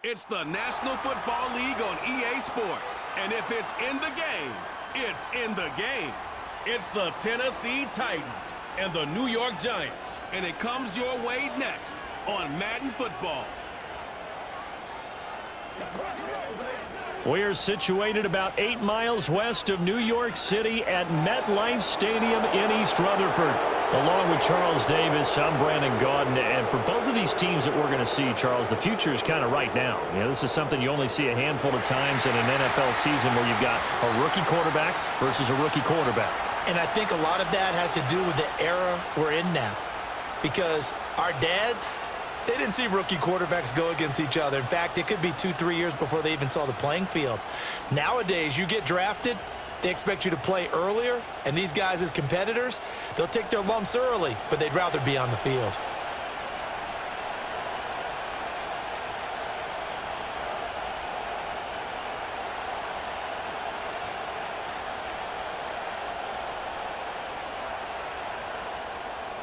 It's the National Football League on EA Sports. And if it's in the game, it's in the game. It's the Tennessee Titans and the New York Giants. And it comes your way next on Madden Football. We're situated about 8 miles west of New York City at MetLife Stadium in East Rutherford. Along with Charles Davis, I'm Brandon Gaudin, and for both of these teams that we're going to see, Charles, the future is kind of right now. You know, this is something you only see a handful of times in an NFL season where you've got a rookie quarterback versus a rookie quarterback. And I think a lot of that has to do with the era we're in now, because our dads, they didn't see rookie quarterbacks go against each other. In fact, it could be 2-3 years before they even saw the playing field. Nowadays, you get drafted, they expect you to play earlier, and these guys as competitors, they'll take their lumps early, but they'd rather be on the field.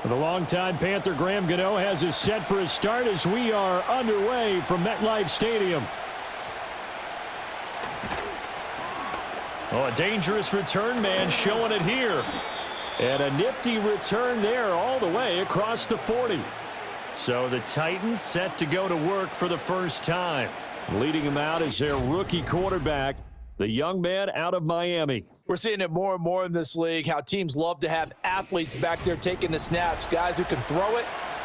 The longtime Panther Graham Gano has us set for a start as we are underway from MetLife Stadium. Oh, a dangerous return man showing it here. And a nifty return there all the way across the 40. So the Titans set to go to work for the first time. Leading them out is their rookie quarterback, the young man out of Miami. We're seeing it more and more in this league, how teams love to have athletes back there taking the snaps, guys who can throw it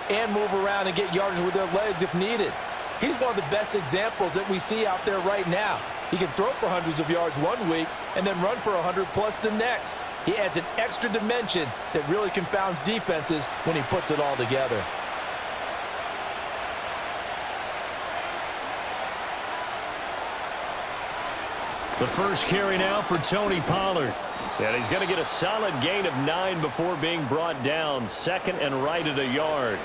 and move around and get yardage with their legs if needed. He's one of the best examples that we see out there right now. He can throw for hundreds of yards one week and then run for 100+ the next. He adds an extra dimension that really confounds defenses when he puts it all together. The first carry now for Tony Pollard. And he's going to get a solid gain of 9 before being brought down. Second and right at a yard.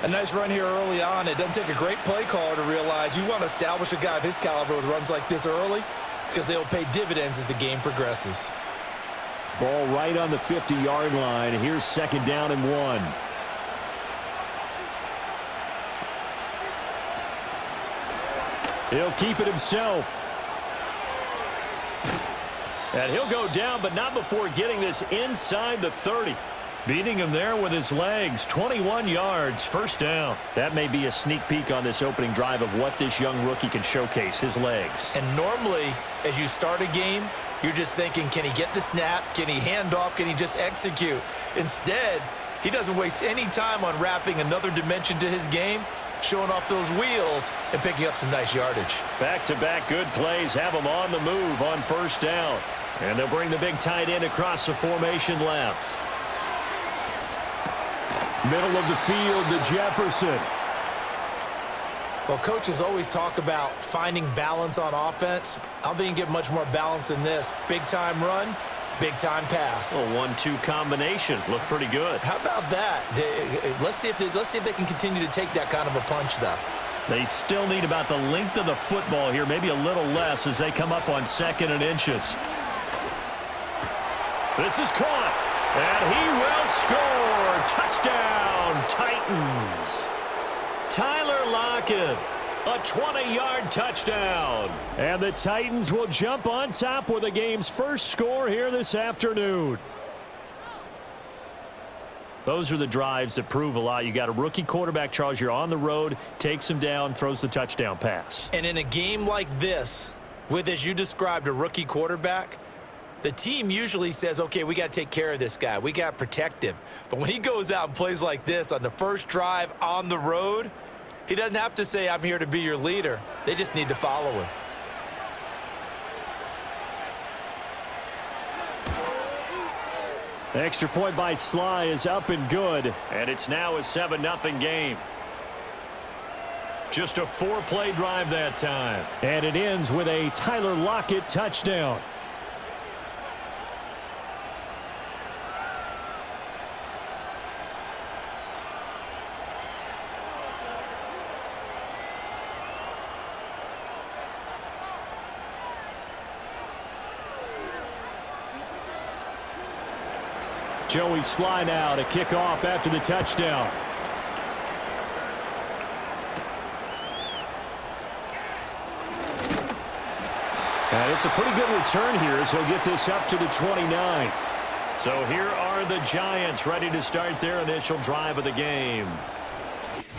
A nice run here early on. It doesn't take a great play caller to realize you want to establish a guy of his caliber with runs like this early, because they'll pay dividends as the game progresses. Ball right on the 50-yard line. Here's second down and 1. He'll keep it himself. And he'll go down, but not before getting this inside the 30. Beating him there with his legs. 21 yards, first down. That may be a sneak peek on this opening drive of what this young rookie can showcase, his legs. And normally, as you start a game, you're just thinking, can he get the snap? Can he hand off? Can he just execute? Instead, he doesn't waste any time on wrapping another dimension to his game, showing off those wheels and picking up some nice yardage. Back-to-back good plays have him on the move on first down. And they'll bring the big tight end across the formation left. Middle of the field to Jefferson. Well, coaches always talk about finding balance on offense. I don't think you can get much more balance than this. Big-time run, big-time pass. A 1-2 combination. Looked pretty good. How about that? Let's see if they can continue to take that kind of a punch, though. They still need about the length of the football here, maybe a little less as they come up on 2nd and inches. This is caught, and he will score. Touchdown, Titans. Tyler Lockett, a 20-yard touchdown. And the Titans will jump on top with the game's first score here this afternoon. Those are the drives that prove a lot. You got a rookie quarterback, Charles. You're on the road, takes him down, throws the touchdown pass. And in a game like this, with, as you described, a rookie quarterback, the team usually says, okay, we got to take care of this guy. We got to protect him. But when he goes out and plays like this on the first drive on the road, he doesn't have to say, I'm here to be your leader. They just need to follow him. The extra point by Sly is up and good, and it's now a 7-0 game. Just a 4-play drive that time. And it ends with a Tyler Lockett touchdown. Joey Sly now to kick off after the touchdown. And it's a pretty good return here as he'll get this up to the 29. So here are the Giants ready to start their initial drive of the game.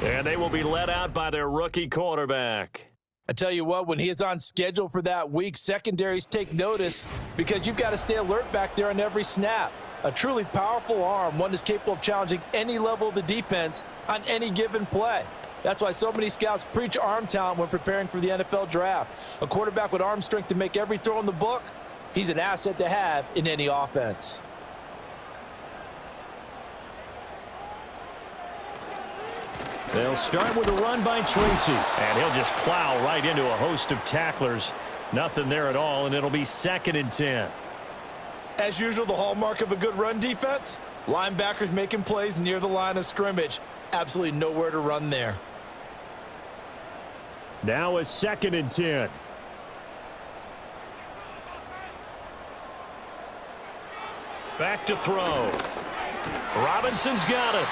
And they will be led out by their rookie quarterback. I tell you what, when he is on schedule for that week, secondaries take notice because you've got to stay alert back there on every snap. A truly powerful arm, one that's capable of challenging any level of the defense on any given play. That's why so many scouts preach arm talent when preparing for the NFL draft. A quarterback with arm strength to make every throw in the book, he's an asset to have in any offense. They'll start with a run by Tracy, and he'll just plow right into a host of tacklers. Nothing there at all, and it'll be 2nd and 10. As usual, the hallmark of a good run defense, linebackers making plays near the line of scrimmage. Absolutely nowhere to run there. Now a 2nd and 10. Back to throw. Robinson's got it.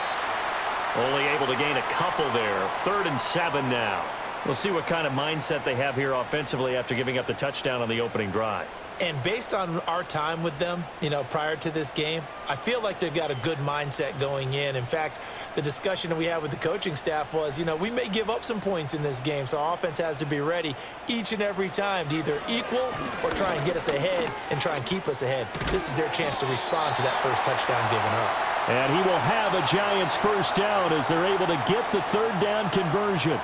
Only able to gain a couple there. 3rd and 7 now. We'll see what kind of mindset they have here offensively after giving up the touchdown on the opening drive. And based on our time with them, prior to this game, I feel like they've got a good mindset going in. In fact, the discussion that we had with the coaching staff was, we may give up some points in this game, so our offense has to be ready each and every time to either equal or try and get us ahead and try and keep us ahead. This is their chance to respond to that first touchdown given up. And he will have a Giants first down as they're able to get the 3rd down conversion.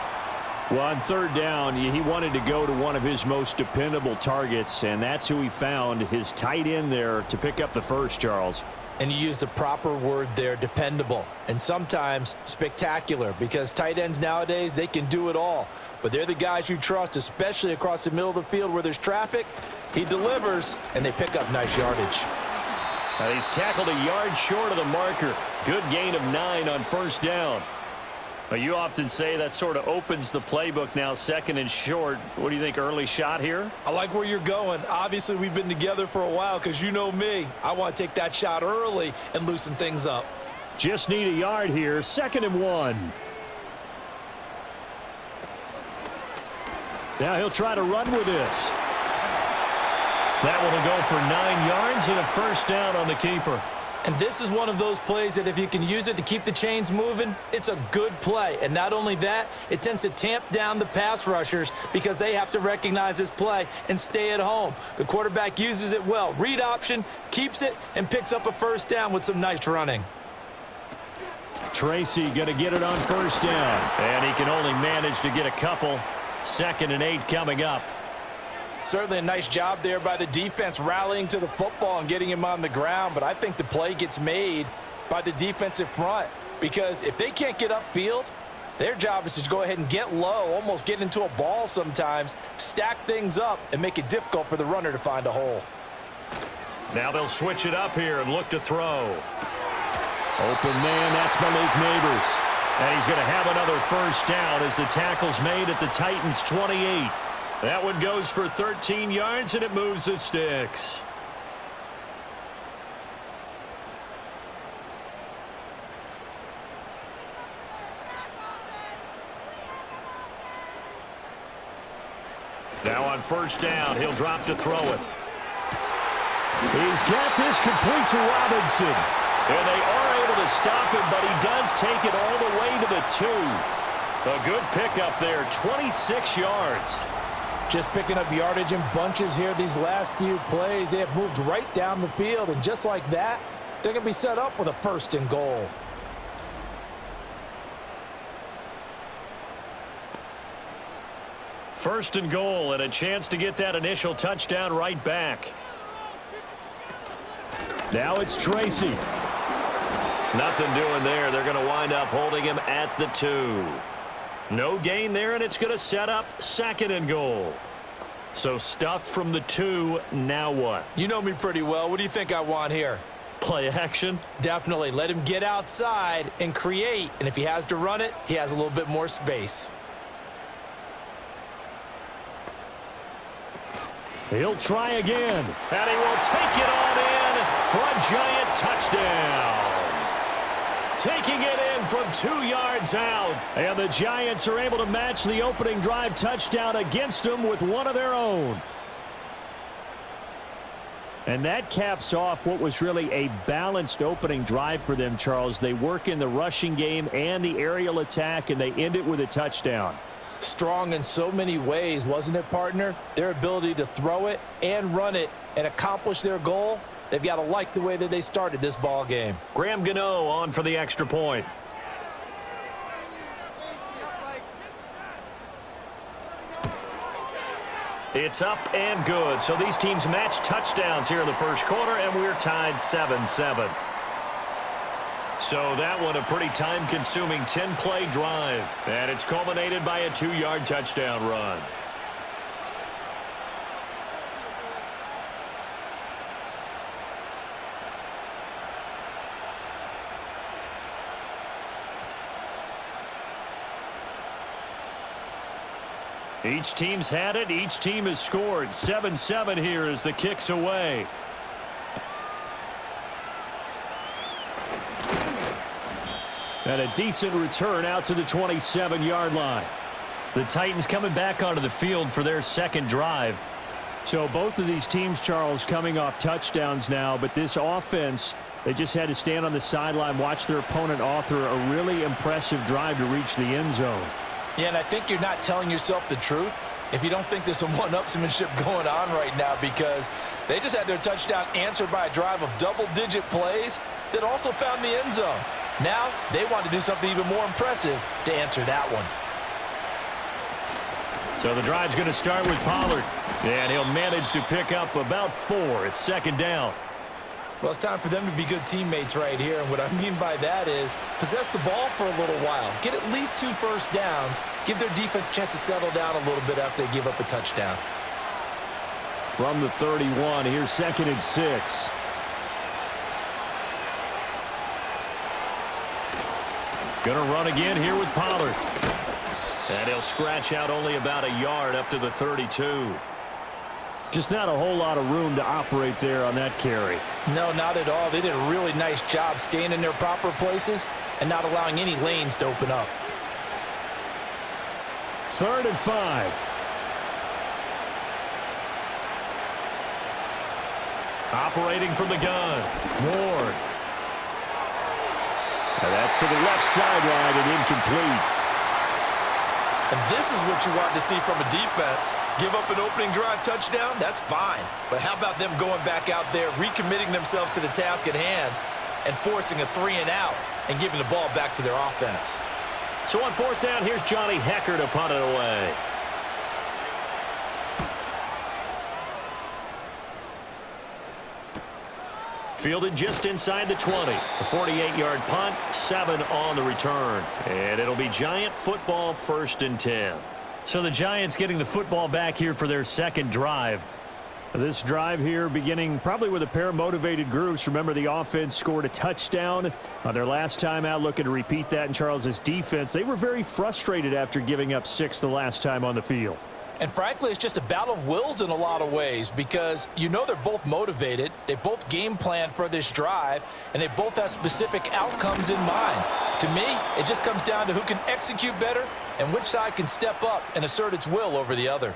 Well, on 3rd down, he wanted to go to one of his most dependable targets, and that's who he found, his tight end there, to pick up the first, Charles. And you use the proper word there, dependable, and sometimes spectacular, because tight ends nowadays, they can do it all. But they're the guys you trust, especially across the middle of the field where there's traffic. He delivers, and they pick up nice yardage. He's tackled a yard short of the marker. Good gain of 9 on 1st down. You often say that sort of opens the playbook now, 2nd and short. What do you think, early shot here? I like where you're going. Obviously, we've been together for a while because you know me. I want to take that shot early and loosen things up. Just need a yard here, 2nd and 1. Now he'll try to run with this. That one will go for 9 yards and a first down on the keeper. And this is one of those plays that if you can use it to keep the chains moving, it's a good play. And not only that, it tends to tamp down the pass rushers because they have to recognize this play and stay at home. The quarterback uses it well. Read option, keeps it, and picks up a first down with some nice running. Tracy going to get it on 1st down. And he can only manage to get a couple. 2nd and 8 coming up. Certainly a nice job there by the defense rallying to the football and getting him on the ground, but I think the play gets made by the defensive front because if they can't get upfield, their job is to go ahead and get low, almost get into a ball sometimes, stack things up, and make it difficult for the runner to find a hole. Now they'll switch it up here and look to throw. Open man, that's Malik Neighbors. And he's going to have another first down as the tackle's made at the Titans' 28. That one goes for 13 yards, and it moves the sticks. Now on 1st down, he'll drop to throw it. He's got this complete to Robinson. And they are able to stop him, but he does take it all the way to the 2. A good pickup there, 26 yards. Just picking up yardage in bunches here these last few plays. They have moved right down the field, and just like that, they're going to be set up with a 1st and goal. First and goal, and a chance to get that initial touchdown right back. Now it's Tracy. Nothing doing there. They're going to wind up holding him at the 2. No gain there, and it's going to set up 2nd and goal. So stuffed from the 2, now what? You know me pretty well. What do you think I want here? Play action? Definitely. Let him get outside and create, and if he has to run it, he has a little bit more space. He'll try again, and he will take it on in for a giant touchdown. Taking it in from 2 yards out. And the Giants are able to match the opening drive touchdown against them with one of their own. And that caps off what was really a balanced opening drive for them, Charles. They work in the rushing game and the aerial attack, and they end it with a touchdown. Strong in so many ways, wasn't it, partner? Their ability to throw it and run it and accomplish their goal, they've got to like the way that they started this ball game. Graham Gano on for the extra point. It's up and good. So these teams match touchdowns here in the first quarter, and we're tied 7-7. So that one a pretty time-consuming 10-play drive. And it's culminated by a 2-yard touchdown run. Each team's had it. Each team has scored. 7-7 here as the kick's away. And a decent return out to the 27-yard line. The Titans coming back onto the field for their second drive. So both of these teams, Charles, coming off touchdowns now, but this offense, they just had to stand on the sideline, watch their opponent author a really impressive drive to reach the end zone. Yeah, and I think you're not telling yourself the truth if you don't think there's some one-upsmanship going on right now, because they just had their touchdown answered by a drive of double-digit plays that also found the end zone. Now they want to do something even more impressive to answer that one. So the drive's going to start with Pollard, and he'll manage to pick up about 4. It's second down. Well, it's time for them to be good teammates right here, and what I mean by that is possess the ball for a little while, get at least 2 first downs, give their defense a chance to settle down a little bit after they give up a touchdown. From the 31, here's 2nd and 6. Gonna run again here with Pollard. And he'll scratch out only about a yard up to the 32. Just not a whole lot of room to operate there on that carry. No, not at all. They did a really nice job staying in their proper places and not allowing any lanes to open up. 3rd and 5. Operating from the gun. Ward. And that's to the left sideline and incomplete. And this is what you want to see from a defense. Give up an opening drive touchdown, that's fine. But how about them going back out there, recommitting themselves to the task at hand, and forcing a 3-and-out and giving the ball back to their offense. So on 4th down, here's Johnny Hecker to punt it away. Fielded just inside the 20. A 48-yard punt, 7 on the return. And it'll be Giant football, 1st and 10. So the Giants getting the football back here for their second drive. This drive here beginning probably with a pair of motivated groups. Remember, the offense scored a touchdown on their last time out, looking to repeat that in Charles's defense. They were very frustrated after giving up 6 the last time on the field. And frankly, it's just a battle of wills in a lot of ways, because you know they're both motivated, they both game plan for this drive, and they both have specific outcomes in mind. To me, it just comes down to who can execute better and which side can step up and assert its will over the other.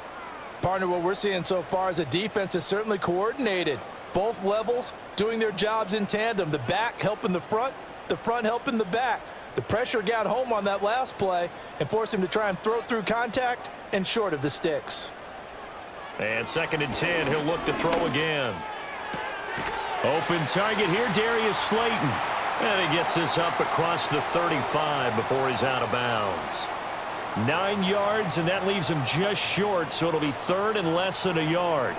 Partner, what we're seeing so far is a defense that's certainly coordinated. Both levels doing their jobs in tandem. The back helping the front helping the back. The pressure got home on that last play and forced him to try and throw through contact and short of the sticks. And 2nd and 10, he'll look to throw again. Open target here, Darius Slayton. And he gets this up across the 35 before he's out of bounds. 9 yards, and that leaves him just short, so it'll be 3rd and less than a yard.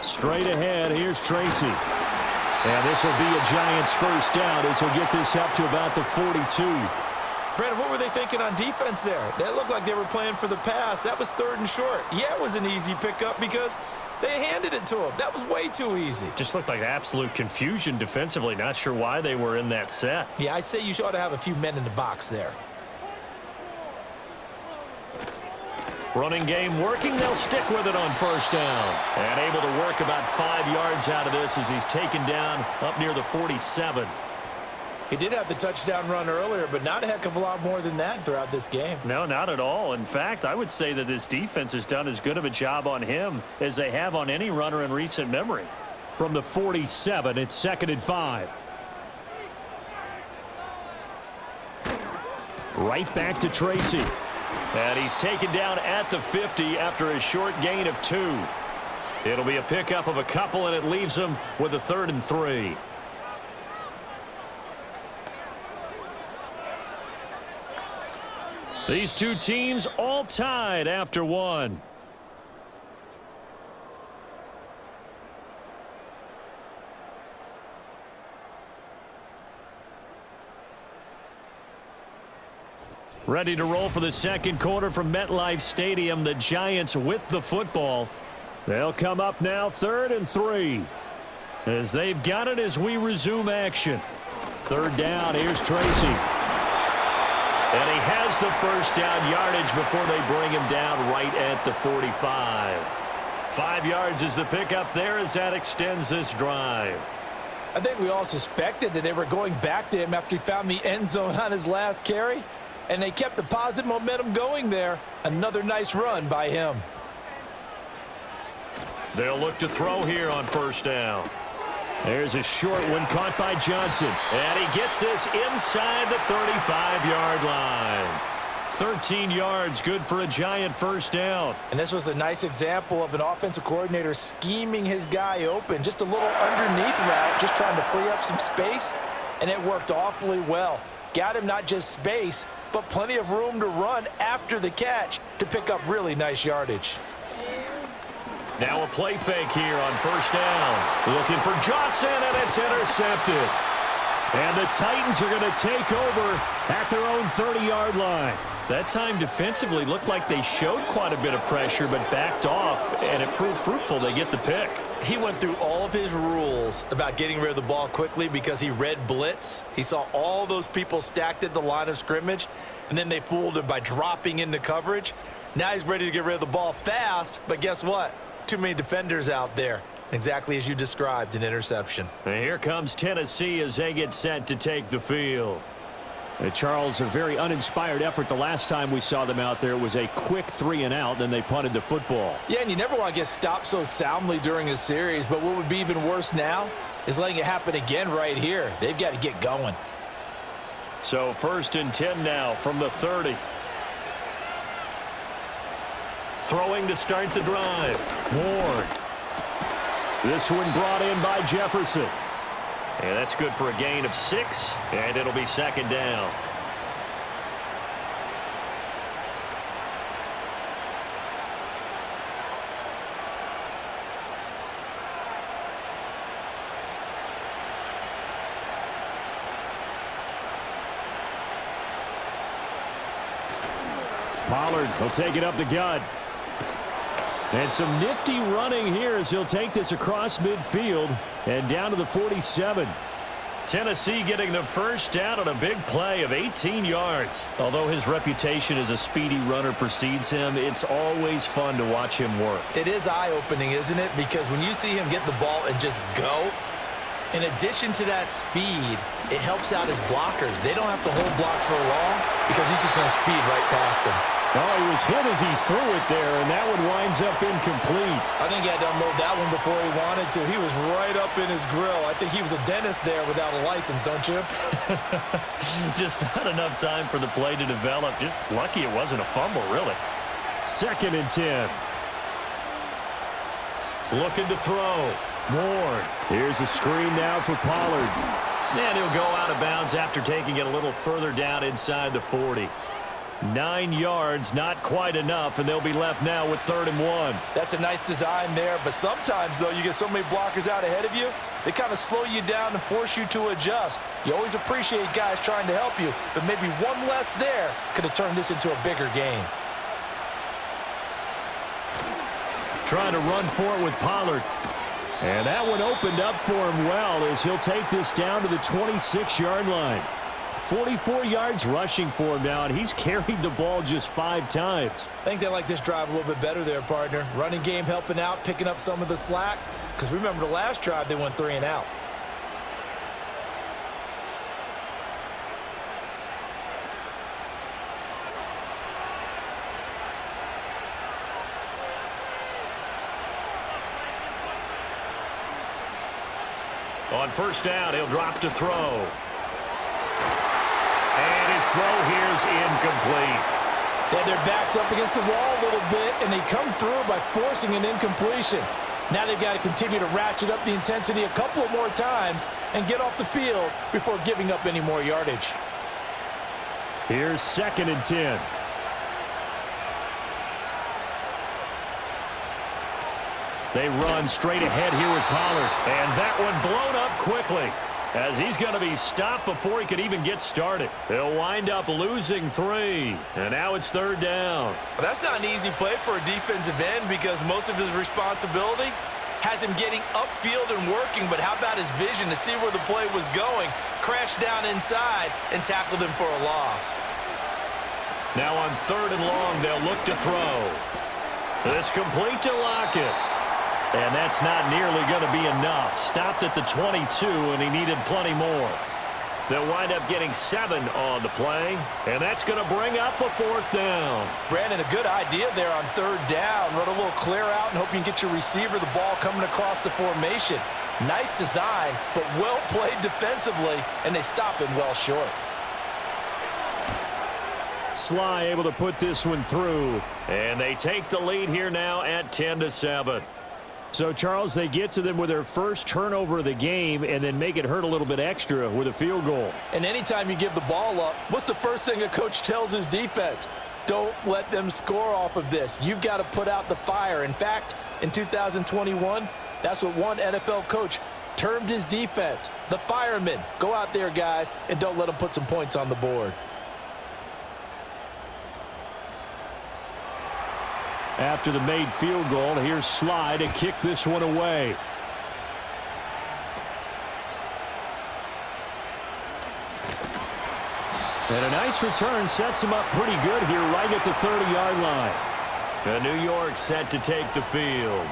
Straight ahead, here's Tracy. And this will be a Giants first down as he'll get this up to about the 42. Brandon, what were they thinking on defense there? That looked like they were playing for the pass. That was 3rd and short. Yeah, it was an easy pickup because they handed it to him. That was way too easy. Just looked like absolute confusion defensively. Not sure why they were in that set. Yeah, I'd say you ought to have a few men in the box there. Running game working. They'll stick with it on 1st down. And able to work about 5 yards out of this as he's taken down up near the 47. He did have the touchdown run earlier, but not a heck of a lot more than that throughout this game. No, not at all. In fact, I would say that this defense has done as good of a job on him as they have on any runner in recent memory. From the 47, it's 2nd and 5. Right back to Tracy. And he's taken down at the 50 after a short gain of 2. It'll be a pickup of a couple, and it leaves him with a 3rd and 3. These two teams all tied after 1. Ready to roll for the second quarter from MetLife Stadium. The Giants with the football. They'll come up now 3rd and 3. As they've got it as we resume action. 3rd down, here's Tracy. And he has the first down yardage before they bring him down right at the 45. 5 yards is the pickup there as that extends this drive. I think we all suspected that they were going back to him after he found the end zone on his last carry. And they kept the positive momentum going there. Another nice run by him. They'll look to throw here on 1st down. There's a short one caught by Johnson. And he gets this inside the 35-yard line. 13 yards, good for a Giant 1st down. And this was a nice example of an offensive coordinator scheming his guy open. Just a little underneath route, just trying to free up some space. And it worked awfully well. Got him not just space, but plenty of room to run after the catch to pick up really nice yardage. Now a play fake here on 1st down. Looking for Jaxson, and it's intercepted. And the Titans are going to take over at their own 30-yard line. That time defensively looked like they showed quite a bit of pressure but backed off, and it proved fruitful. They get the pick. He went through all of his rules about getting rid of the ball quickly because he read blitz. He saw all those people stacked at the line of scrimmage, and then they fooled him by dropping into coverage. Now he's ready to get rid of the ball fast, but guess what? Too many defenders out there. Exactly as you described, an interception. And here comes Tennessee as they get set to take the field. Charles, a very uninspired effort the last time we saw them out there. It was a quick 3 and out, then they punted the football. Yeah, and you never want to get stopped so soundly during a series, but what would be even worse now is letting it happen again right here. They've got to get going. So 1st and 10 now from the 30. Throwing to start the drive. Ward. This one brought in by Jefferson. And that's good for a gain of 6, and it'll be 2nd down. Pollard will take it up the gut. And some nifty running here as he'll take this across midfield and down to the 47. Tennessee getting the first down on a big play of 18 yards. Although his reputation as a speedy runner precedes him, it's always fun to watch him work. It is eye-opening, isn't it? Because when you see him get the ball and just go, in addition to that speed, it helps out his blockers. They don't have to hold blocks for long because he's just going to speed right past them. Oh, he was hit as he threw it there, and that one winds up incomplete. I think he had to unload that one before he wanted to. He was right up in his grill. I think he was a dentist there without a license, don't you? Just not enough time for the play to develop. Just lucky it wasn't a fumble, really. 2nd and 10. Looking to throw. Ward. Here's a screen now for Pollard. And he'll go out of bounds after taking it a little further down inside the 40. 9 yards, not quite enough, and they'll be left now with 3rd and 1. That's a nice design there, but sometimes, though, you get so many blockers out ahead of you, they kind of slow you down and force you to adjust. You always appreciate guys trying to help you, but maybe one less there could have turned this into a bigger game. Trying to run for it with Pollard. And that one opened up for him well as he'll take this down to the 26-yard line. 44 yards rushing for him now, and he's carried the ball just 5 times. I think they like this drive a little bit better there, partner. Running game helping out, picking up some of the slack. Because remember the last drive, they went 3 and out. On first down, he'll drop to throw. And his throw here is incomplete. They had their backs up against the wall a little bit, and they come through by forcing an incompletion. Now they've got to continue to ratchet up the intensity a couple of more times and get off the field before giving up any more yardage. Here's 2nd and 10. They run straight ahead here with Pollard. And that one blown up quickly as he's going to be stopped before he could even get started. They'll wind up losing 3. And now it's 3rd down. Well, that's not an easy play for a defensive end because most of his responsibility has him getting upfield and working. But how about his vision to see where the play was going, crash down inside, and tackle him for a loss? Now on 3rd and long, they'll look to throw. This complete to Lockett. And that's not nearly going to be enough. Stopped at the 22, and he needed plenty more. They'll wind up getting 7 on the play, and that's going to bring up a 4th down. Brandon, a good idea there on 3rd down. Run a little clear out and hope you can get your receiver the ball coming across the formation. Nice design, but well played defensively, and they stop him well short. Sly able to put this one through, and they take the lead here now at 10-7. So, Charles, they get to them with their first turnover of the game and then make it hurt a little bit extra with a field goal. And anytime you give the ball up, what's the first thing a coach tells his defense? Don't let them score off of this. You've got to put out the fire. In fact, in 2021, that's what one NFL coach termed his defense, the firemen. Go out there, guys, and don't let them put some points on the board. After the made field goal, here's Sly to kick this one away. And a nice return sets him up pretty good here right at the 30-yard line. And New York set to take the field.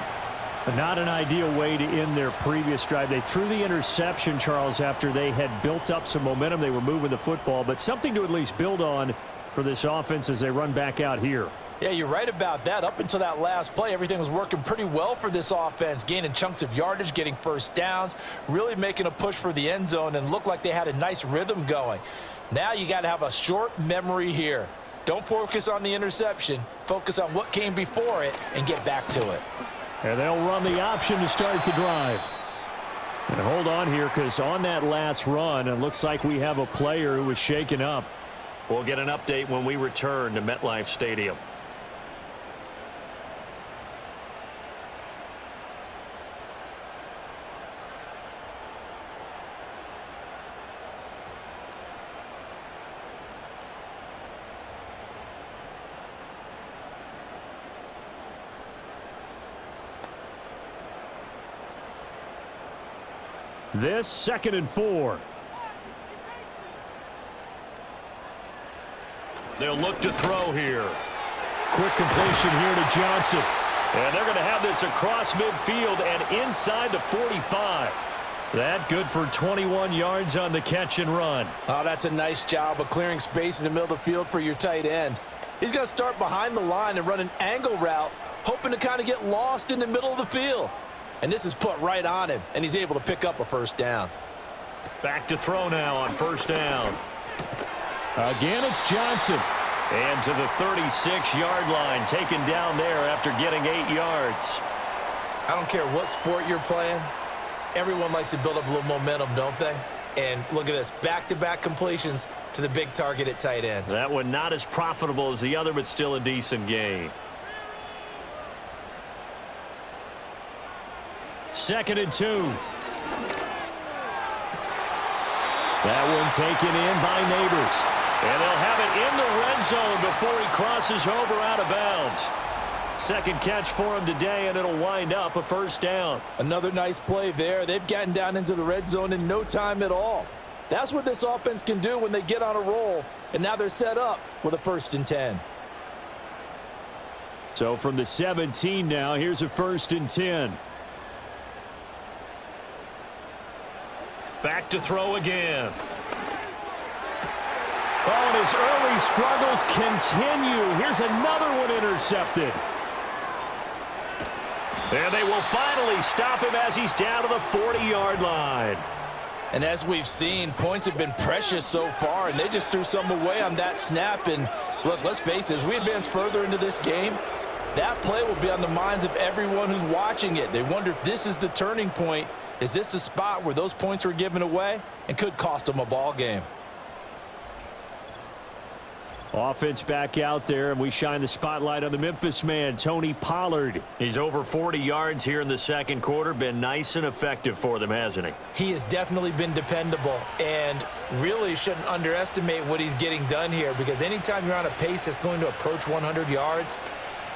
Not an ideal way to end their previous drive. They threw the interception, Charles, after they had built up some momentum. They were moving the football, but something to at least build on for this offense as they run back out here. Yeah, you're right about that. Up until that last play, everything was working pretty well for this offense, gaining chunks of yardage, getting first downs, really making a push for the end zone, and looked like they had a nice rhythm going. Now you got to have a short memory here. Don't focus on the interception. Focus on what came before it and get back to it. And they'll run the option to start the drive. And hold on here, because on that last run, it looks like we have a player who was shaken up. We'll get an update when we return to MetLife Stadium. This 2nd and 4. They'll look to throw here. Quick completion here to Jaxson. And they're going to have this across midfield and inside the 45. That good for 21 yards on the catch and run. Oh, that's a nice job of clearing space in the middle of the field for your tight end. He's going to start behind the line and run an angle route, hoping to kind of get lost in the middle of the field. And this is put right on him, and he's able to pick up a first down. Back to throw now on first down. Again, it's Jaxson. And to the 36-yard line, taken down there after getting 8 yards. I don't care what sport you're playing. Everyone likes to build up a little momentum, don't they? And look at this, back-to-back completions to the big target at tight end. That one not as profitable as the other, but still a decent gain. 2nd and 2. That one taken in by Neighbors. And they'll have it in the red zone before he crosses over out of bounds. Second catch for him today, and it'll wind up a first down. Another nice play there. They've gotten down into the red zone in no time at all. That's what this offense can do when they get on a roll, and now they're set up with a 1st and 10. So from the 17 now, here's a 1st and 10. Back to throw again. Oh, and his early struggles continue. Here's another one intercepted. And they will finally stop him as he's down to the 40-yard line. And as we've seen, points have been precious so far, and they just threw some away on that snap. And look, let's face it, as we advance further into this game, that play will be on the minds of everyone who's watching it. They wonder if this is the turning point. Is this the spot where those points were given away and could cost them a ball game? Offense back out there, and we shine the spotlight on the Memphis man, Tony Pollard. He's over 40 yards here in the second quarter. Been nice and effective for them, hasn't he? He has definitely been dependable, and really shouldn't underestimate what he's getting done here, because anytime you're on a pace that's going to approach 100 yards,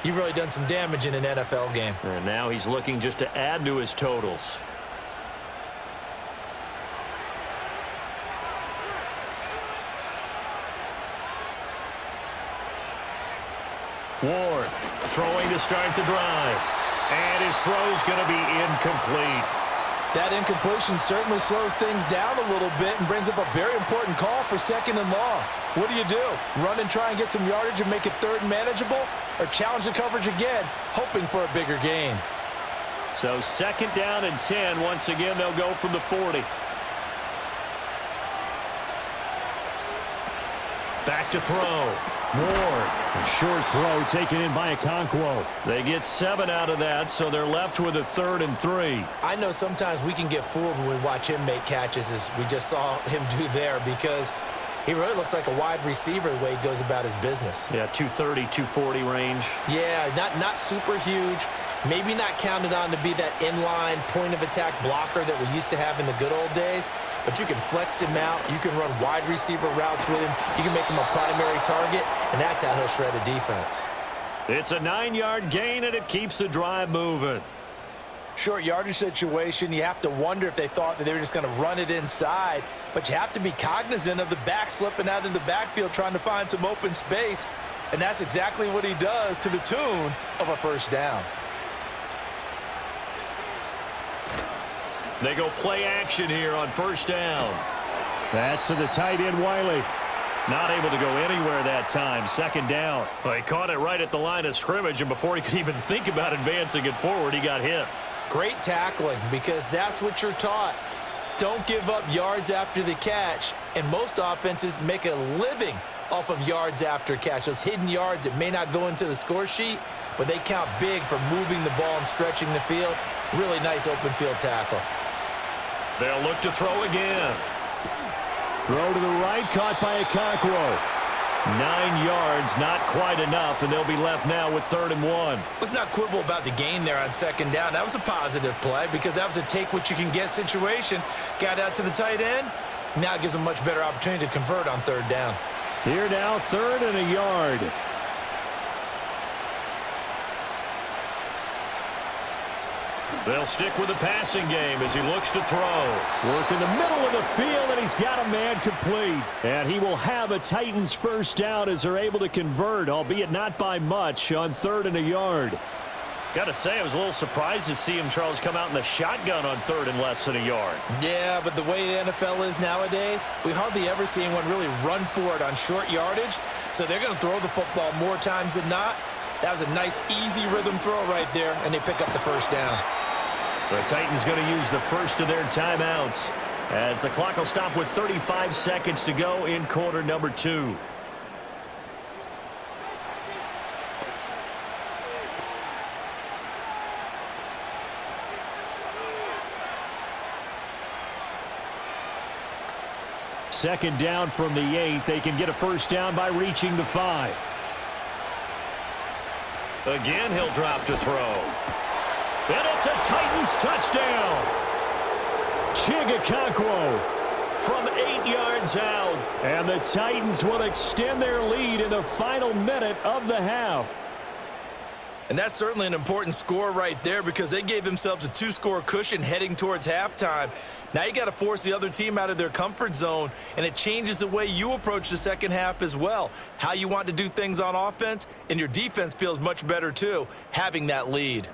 you've really done some damage in an NFL game. And now he's looking just to add to his totals. Ward throwing to start the drive. And his throw's going to be incomplete. That incompletion certainly slows things down a little bit and brings up a very important call for second and long. What do? Run and try and get some yardage and make it third and manageable? Or challenge the coverage again, hoping for a bigger gain? So second down and 10. Once again, they'll go from the 40. Back to throw. Ward. A short throw taken in by Okonkwo. They get 7 out of that, so they're left with a 3rd and 3. I know sometimes we can get fooled when we watch him make catches, as we just saw him do there, because he really looks like a wide receiver the way he goes about his business. Yeah, 230, 240 range. Yeah, not super huge. Maybe not counted on to be that inline point-of-attack blocker that we used to have in the good old days, but you can flex him out. You can run wide receiver routes with him. You can make him a primary target, and that's how he'll shred a defense. It's a 9-yard gain, and it keeps the drive moving. Short yardage situation, you have to wonder if they thought that they were just going to run it inside, but you have to be cognizant of the back slipping out of the backfield trying to find some open space, and that's exactly what he does, to the tune of a first down. They go play action here on first down. That's to the tight end, Wiley. Not able to go anywhere that time. Second down. Well, he caught it right at the line of scrimmage, and before he could even think about advancing it forward, he got hit. Great tackling, because that's what you're taught. Don't give up yards after the catch, and most offenses make a living off of yards after catch. Those hidden yards that may not go into the score sheet, but they count big for moving the ball and stretching the field. Really nice open field tackle. They'll look to throw again. Throw to the right, caught by Okonkwo. 9 yards, not quite enough, and they'll be left now with 3rd and 1. Let's not quibble about the gain there on second down. That was a positive play, because that was a take-what-you-can-get situation. Got out to the tight end. Now it gives them a much better opportunity to convert on 3rd down. Here now, 3rd and a yard. They'll stick with the passing game as he looks to throw. Work in the middle of the field, and he's got a man complete. And he will have a Titans first down as they're able to convert, albeit not by much, on 3rd and a yard. Got to say, I was a little surprised to see him, Charles, come out in the shotgun on 3rd and less than a yard. Yeah, but the way the NFL is nowadays, we hardly ever see anyone really run for it on short yardage. So they're going to throw the football more times than not. That was a nice, easy rhythm throw right there, and they pick up the first down. The Titans going to use the first of their timeouts as the clock will stop with 35 seconds to go in quarter number 2. Second down from the 8. They can get a first down by reaching the 5. Again, he'll drop to throw. And it's a Titans touchdown. Okonkwo from 8 yards out. And the Titans will extend their lead in the final minute of the half. And that's certainly an important score right there, because they gave themselves a 2-score cushion heading towards halftime. Now you got to force the other team out of their comfort zone, and it changes the way you approach the second half as well. How you want to do things on offense, and your defense feels much better too, having that lead.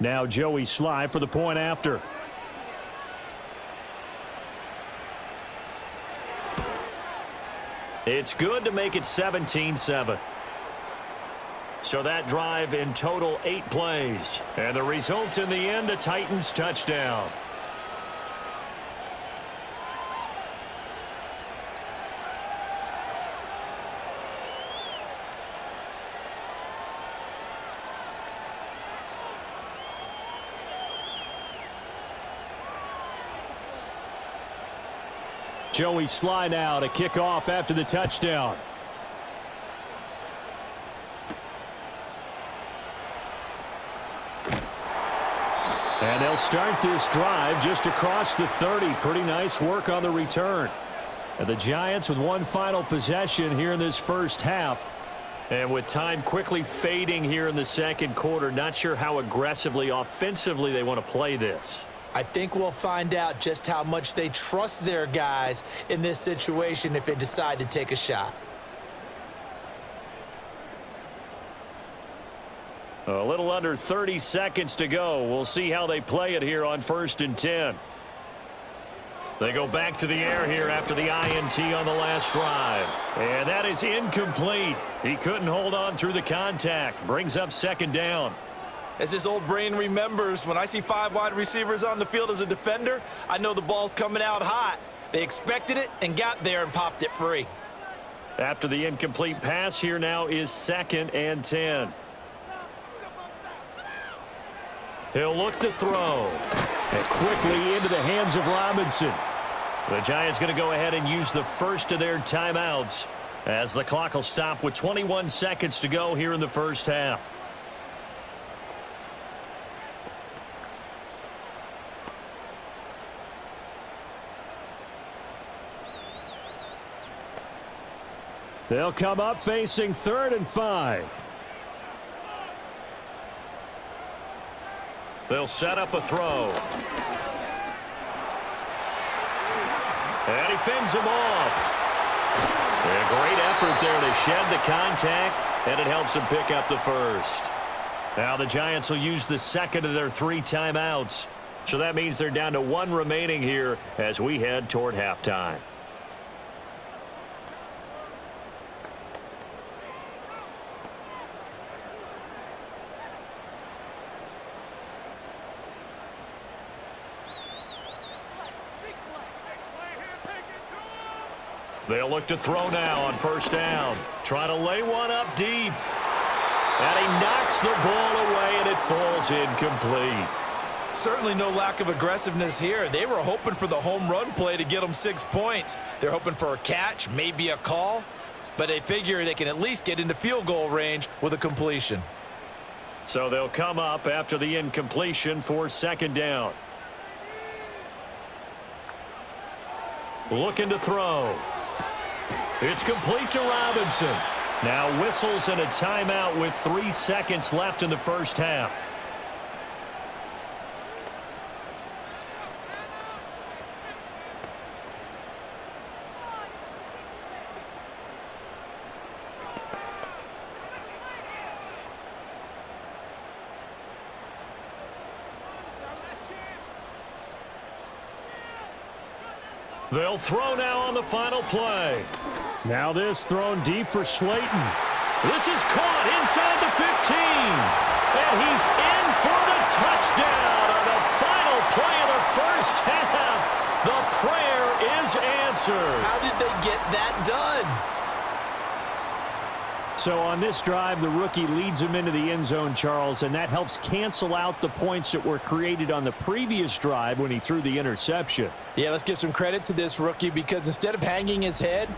Now Joey Sly for the point after. It's good to make it 17-7. So that drive in total 8 plays. And the result in the end, a Titans touchdown. Joey slide out, a kickoff after the touchdown. And they'll start this drive just across the 30. Pretty nice work on the return. And the Giants with one final possession here in this first half. And with time quickly fading here in the second quarter, not sure how aggressively, offensively they want to play this. I think we'll find out just how much they trust their guys in this situation if they decide to take a shot. A little under 30 seconds to go. We'll see how they play it here on 1st and 10. They go back to the air here after the INT on the last drive. And that is incomplete. He couldn't hold on through the contact. Brings up 2nd down. As his old brain remembers, when I see 5 wide receivers on the field as a defender, I know the ball's coming out hot. They expected it and got there and popped it free. After the incomplete pass, here now is 2nd and 10. He'll look to throw. And quickly into the hands of Robinson. The Giants going to go ahead and use the first of their timeouts as the clock will stop with 21 seconds to go here in the first half. They'll come up facing 3rd and 5. They'll set up a throw. And he fends him off. A great effort there to shed the contact, and it helps him pick up the first. Now the Giants will use the 2nd of their 3 timeouts. So that means they're down to 1 remaining here as we head toward halftime. They'll look to throw now on 1st down. Trying to lay one up deep. And he knocks the ball away, and it falls incomplete. Certainly no lack of aggressiveness here. They were hoping for the home run play to get them 6 points. They're hoping for a catch, maybe a call. But they figure they can at least get into field goal range with a completion. So they'll come up after the incompletion for 2nd down. Looking to throw. It's complete to Robinson. Now whistles and a timeout with 3 seconds left in the first half. They'll throw now on the final play. Now this thrown deep for Slayton. This is caught inside the 15. And he's in for the touchdown on the final play of the first half. The prayer is answered. How did they get that done? So on this drive, the rookie leads him into the end zone, Charles, and that helps cancel out the points that were created on the previous drive when he threw the interception. Yeah, let's give some credit to this rookie because instead of hanging his head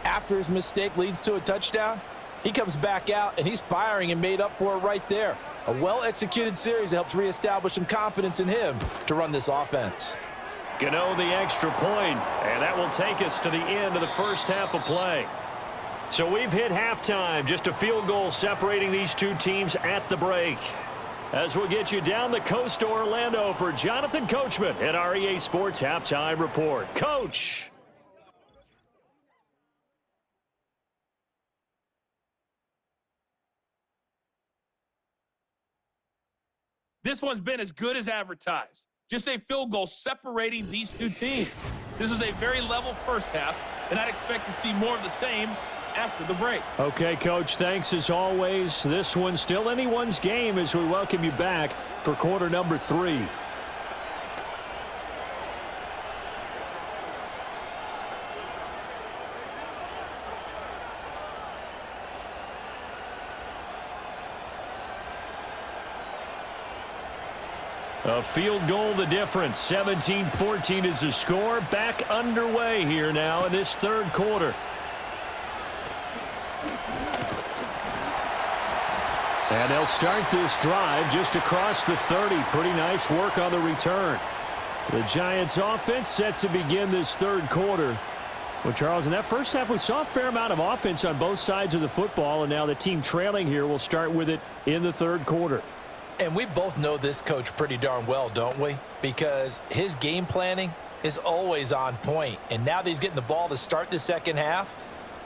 after his mistake leads to a touchdown, he comes back out and he's firing and made up for it right there. A well-executed series that helps reestablish some confidence in him to run this offense. Gano the extra point, and that will take us to the end of the first half of play. So we've hit halftime, just a field goal separating these two teams at the break. As we'll get you down the coast to Orlando for Jonathan Coachman at our EA Sports Halftime Report. Coach! This one's been as good as advertised. Just a field goal separating these two teams. This was a very level first half. and I'd expect to see more of the same after the break. Okay, Coach, thanks as always. This one's still anyone's game as we welcome you back for quarter number 3. A field goal the difference. 17-14 is the score. Back underway here now in this third quarter. And they'll start this drive just across the 30. Pretty nice work on the return. The Giants offense set to begin this third quarter. Well, Charles, in that first half, we saw a fair amount of offense on both sides of the football, and now the team trailing here will start with it in the third quarter. And we both know this coach pretty darn well, don't we? Because his game planning is always on point. And now that he's getting the ball to start the second half,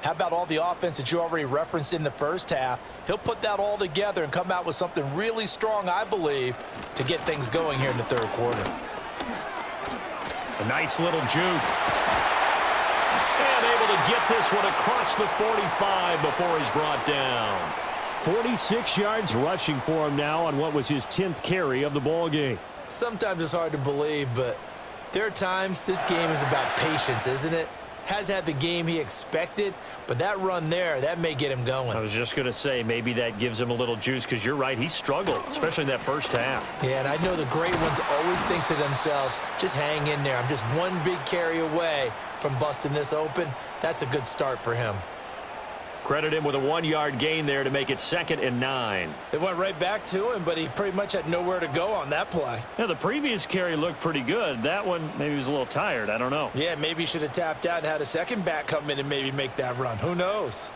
how about all the offense that you already referenced in the first half? He'll put that all together and come out with something really strong, I believe, to get things going here in the third quarter. A nice little juke. And able to get this one across the 45 before he's brought down. 46 yards rushing for him now on what was his 10th carry of the ball game. Sometimes it's hard to believe, but there are times this game is about patience, isn't it? Has had the game he expected, but that run there, that may get him going. I was just going to say maybe that gives him a little juice because you're right, he struggled, especially in that first half. Yeah, and I know the great ones always think to themselves, just hang in there. I'm just one big carry away from busting this open. That's a good start for him. Credit him with a 1-yard gain there to make it 2nd and 9. It went right back to him, but he pretty much had nowhere to go on that play. Yeah, the previous carry looked pretty good. That one, maybe he was a little tired. I don't know. Yeah, maybe he should have tapped out and had a second back come in and maybe make that run. Who knows?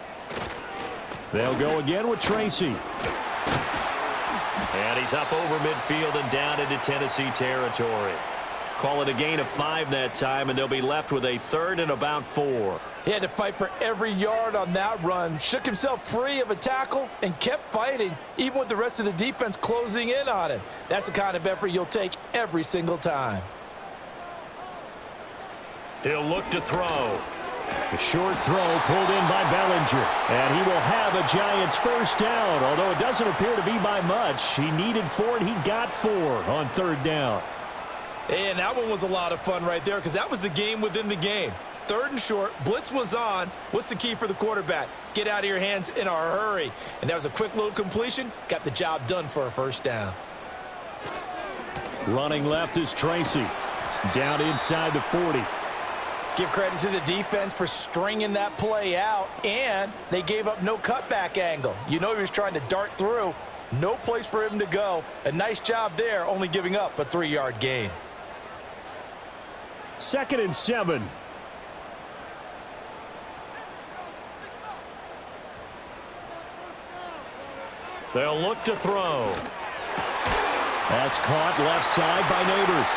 They'll go again with Tracy. And he's up over midfield and down into Tennessee territory. Call it a gain of 5 that time, and they'll be left with a 3rd and about 4. He had to fight for every yard on that run, shook himself free of a tackle, and kept fighting, even with the rest of the defense closing in on him. That's the kind of effort you'll take every single time. He'll look to throw. A short throw pulled in by Bellinger. And he will have a Giants first down, although it doesn't appear to be by much. He needed 4, and he got 4 on 3rd down. And that one was a lot of fun right there because that was the game within the game. 3rd and short, blitz was on. What's the key for the quarterback? Get out of your hands in a hurry. And that was a quick little completion. Got the job done for a first down. Running left is Tracy. Down inside the 40. Give credit to the defense for stringing that play out. And they gave up no cutback angle. You know he was trying to dart through. No place for him to go. A nice job there, only giving up a 3-yard gain. 2nd and 7. They'll look to throw. That's caught left side by Neighbors.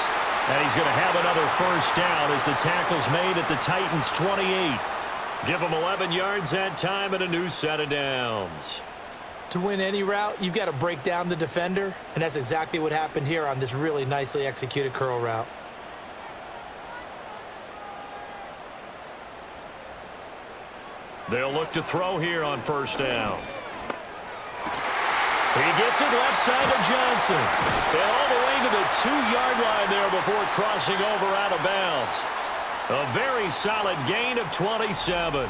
And he's going to have another first down as the tackle's made at the Titans' 28. Give them 11 yards that time and a new set of downs. To win any route, you've got to break down the defender, and that's exactly what happened here on this really nicely executed curl route. They'll look to throw here on first down. He gets it left side to Johnson. And all the way to the 2-yard line there before crossing over out of bounds. A very solid gain of 27.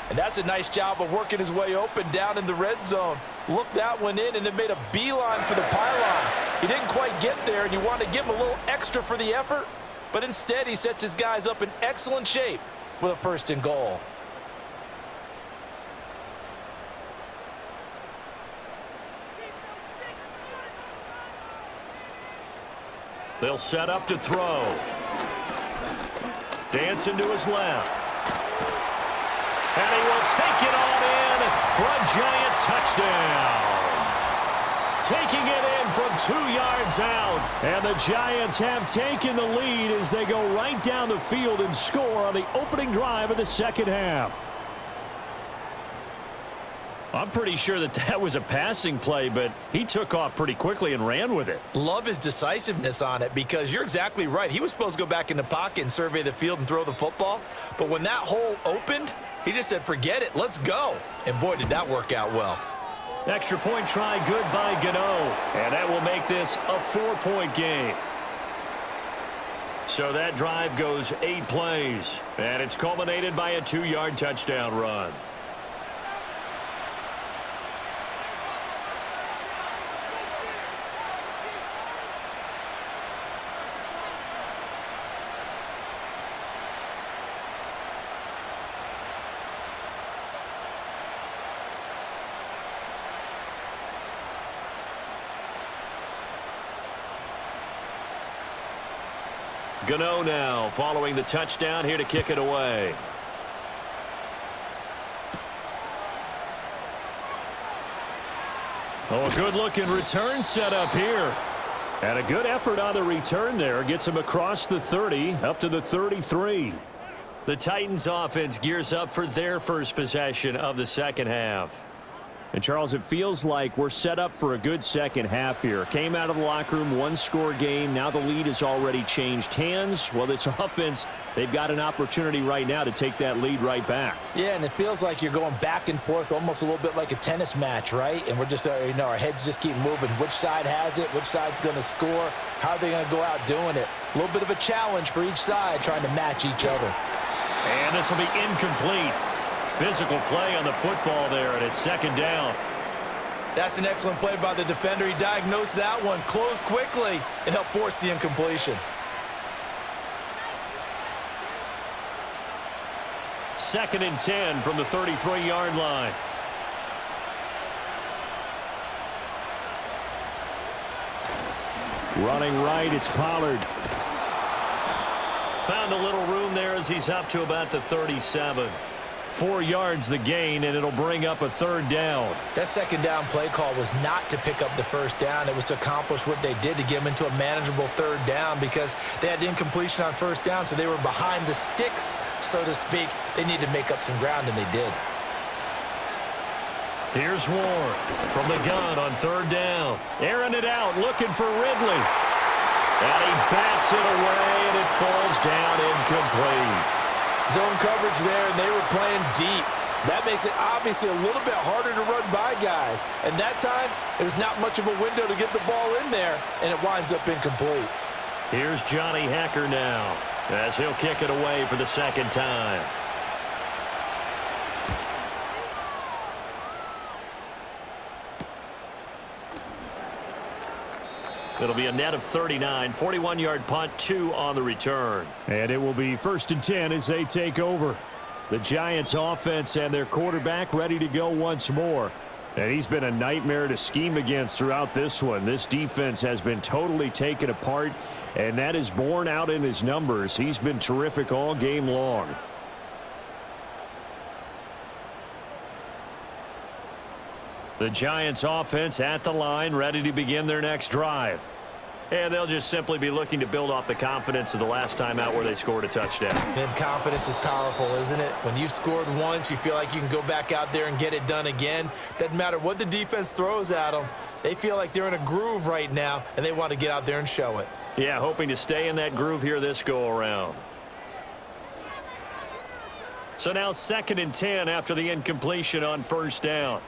And that's a nice job of working his way open down in the red zone. Looked that one in and then made a beeline for the pylon. He didn't quite get there, and you want to give him a little extra for the effort. But instead, he sets his guys up in excellent shape with a 1st and goal. They'll set up to throw. Dancing to his left. And he will take it on in for a Giant touchdown. Taking it in from 2 yards out. And the Giants have taken the lead as they go right down the field and score on the opening drive of the second half. I'm pretty sure that was a passing play, but he took off pretty quickly and ran with it. Love his decisiveness on it because you're exactly right. He was supposed to go back in the pocket and survey the field and throw the football. But when that hole opened, he just said, forget it, let's go. And boy, did that work out well. Extra point try good by Gano. And that will make this a 4-point game. So that drive goes 8 plays. And it's culminated by a 2-yard touchdown run. Gano now following the touchdown here to kick it away. Oh, a good-looking return set up here. And a good effort on the return there. Gets him across the 30, up to the 33. The Titans offense gears up for their first possession of the second half. And, Charles, it feels like we're set up for a good second half here. Came out of the locker room, 1-score game. Now the lead has already changed hands. Well, this offense, they've got an opportunity right now to take that lead right back. Yeah, and it feels like you're going back and forth, almost a little bit like a tennis match, right? And we're just, our heads just keep moving. Which side has it? Which side's going to score? How are they going to go out doing it? A little bit of a challenge for each side, trying to match each other. And this will be incomplete. Physical play on the football there, and it's second down. That's an excellent play by the defender. He diagnosed that one, closed quickly, and helped force the incompletion. Second and 10 from the 33-yard line. Running right, it's Pollard. Found a little room there as he's up to about the 37. 4 yards the gain, and it'll bring up a third down. That second down play call was not to pick up the first down. It was to accomplish what they did to get them into a manageable third down because they had incompletion on first down, so they were behind the sticks, so to speak. They needed to make up some ground, and they did. Here's Ward from the gun on third down. Airing it out, looking for Ridley. And he bats it away, and it falls down incomplete. Zone coverage there, and they were playing deep. That makes it obviously a little bit harder to run by guys. And that time, there's not much of a window to get the ball in there, and it winds up incomplete. Here's Johnny Hacker now, as he'll kick it away for the second time. It'll be a net of 39, 41-yard punt, 2 on the return. And it will be 1st and 10 as they take over. The Giants offense and their quarterback ready to go once more. And he's been a nightmare to scheme against throughout this one. This defense has been totally taken apart, and that is borne out in his numbers. He's been terrific all game long. The Giants offense at the line, ready to begin their next drive. And they'll just simply be looking to build off the confidence of the last time out where they scored a touchdown. And confidence is powerful, isn't it? When you've scored once, you feel like you can go back out there and get it done again. Doesn't matter what the defense throws at them. They feel like they're in a groove right now, and they want to get out there and show it. Yeah, hoping to stay in that groove here this go-around. So now 2nd and 10 after the incompletion on first down.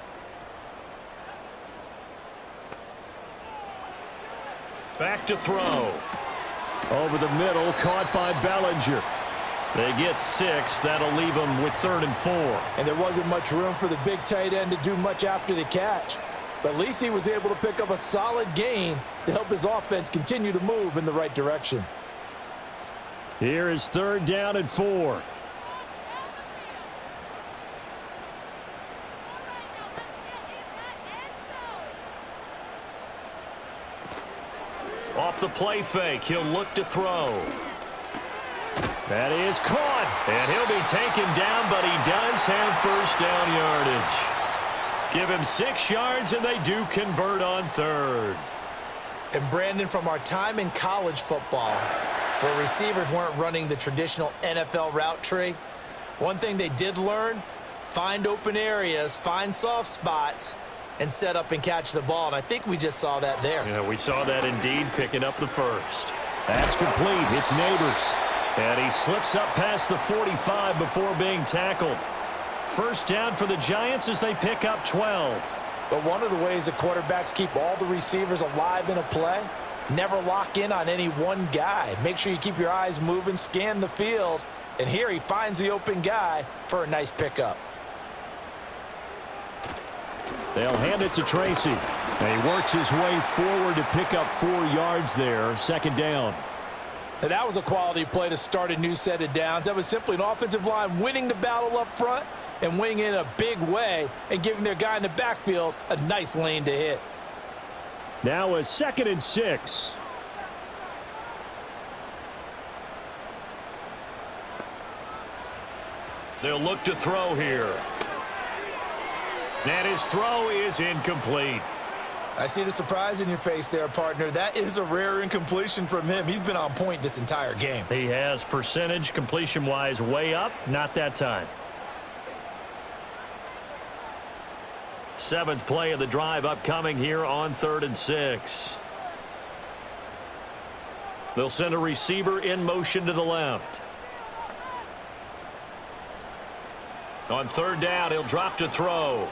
Back to throw. Over the middle, caught by Bellinger. They get 6. That'll leave them with 3rd and 4. And there wasn't much room for the big tight end to do much after the catch. But at least he was able to pick up a solid gain to help his offense continue to move in the right direction. Here is 3rd down and 4. Off the play fake, he'll look to throw. That is caught, and he'll be taken down, but he does have first down yardage. Give him 6 yards, and they do convert on 3rd. And Brandon, from our time in college football, where receivers weren't running the traditional NFL route tree, one thing they did learn, find open areas, find soft spots, and set up and catch the ball. And I think we just saw that there. Yeah, we saw that indeed, picking up the first. That's complete. It's Neighbors. And he slips up past the 45 before being tackled. First down for the Giants as they pick up 12. But one of the ways the quarterbacks keep all the receivers alive in a play, never lock in on any one guy. Make sure you keep your eyes moving, scan the field, and here he finds the open guy for a nice pickup. They'll hand it to Tracy. And he works his way forward to pick up 4 yards there, second down. Now that was a quality play to start a new set of downs. That was simply an offensive line winning the battle up front and winning in a big way and giving their guy in the backfield a nice lane to hit. Now a 2nd and 6. They'll look to throw here. And his throw is incomplete. I see the surprise in your face there, partner. That is a rare incompletion from him. He's been on point this entire game. He has percentage completion-wise way up, not that time. 7th play of the drive upcoming here on 3rd and 6. They'll send a receiver in motion to the left. On 3rd down, he'll drop to throw.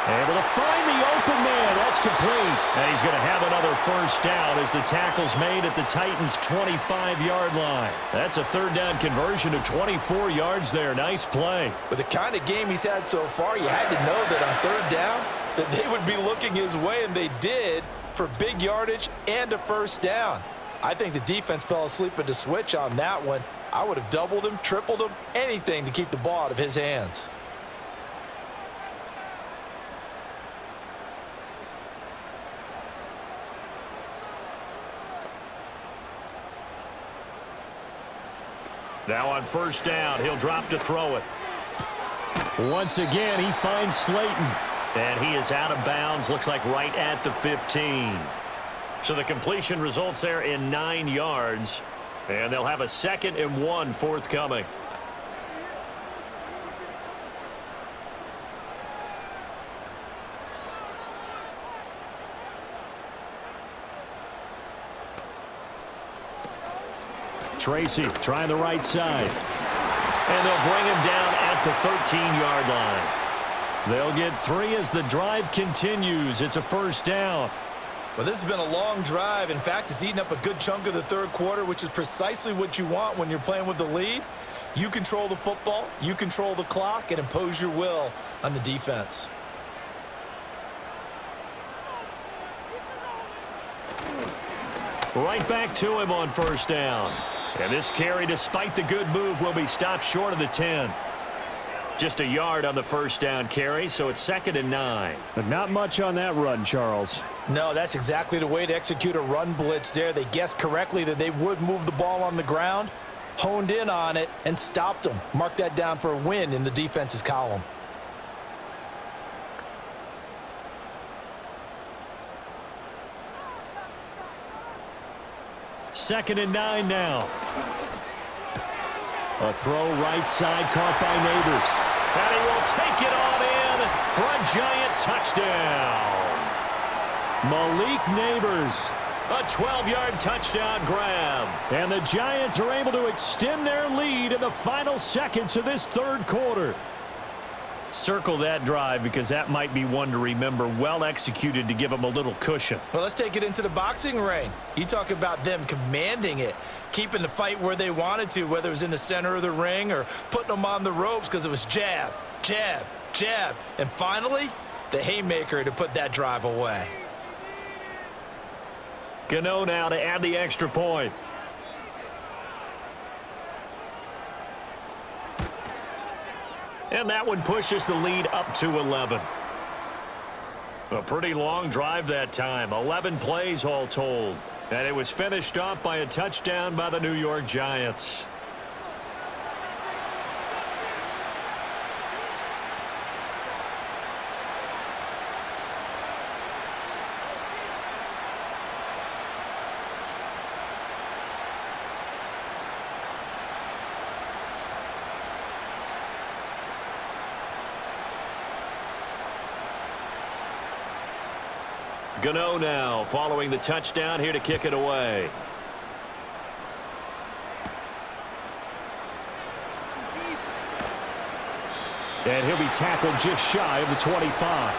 Able to find the open man. That's complete. And he's going to have another first down as the tackle's made at the Titans' 25-yard line. That's a 3rd down conversion of 24 yards there. Nice play. With the kind of game he's had so far, you had to know that on 3rd down that they would be looking his way, and they did, for big yardage and a first down. I think the defense fell asleep at the switch on that one. I would have doubled him, tripled him, anything to keep the ball out of his hands. Now on first down, he'll drop to throw it. Once again, he finds Slayton. And he is out of bounds, looks like right at the 15. So the completion results there in 9 yards. And they'll have a 2nd and 1 forthcoming. Tracy trying the right side. And they'll bring him down at the 13-yard line. They'll get 3 as the drive continues. It's a first down. Well, this has been a long drive. In fact, it's eaten up a good chunk of the 3rd quarter, which is precisely what you want when you're playing with the lead. You control the football, you control the clock, and impose your will on the defense. Right back to him on first down. And this carry, despite the good move, will be stopped short of the 10. Just a yard on the first down carry, so it's 2nd and 9. But not much on that run, Charles. No, that's exactly the way to execute a run blitz there. They guessed correctly that they would move the ball on the ground, honed in on it, and stopped them. Mark that down for a win in the defense's column. Second and 9 now. A throw right side caught by Neighbors. And he will take it on in for a Giant touchdown. Malik Neighbors, a 12-yard touchdown grab. And the Giants are able to extend their lead in the final seconds of this 3rd quarter. Circle that drive because that might be one to remember. Well executed to give them a little cushion. Well, let's take it into the boxing ring. You talk about them commanding it, keeping the fight where they wanted to, whether it was in the center of the ring or putting them on the ropes because it was jab, jab, jab. And finally, the haymaker to put that drive away. Gano now to add the extra point. And that one pushes the lead up to 11. A pretty long drive that time. 11 plays all told. And it was finished off by a touchdown by the New York Giants. Gano now following the touchdown here to kick it away. And he'll be tackled just shy of the 25.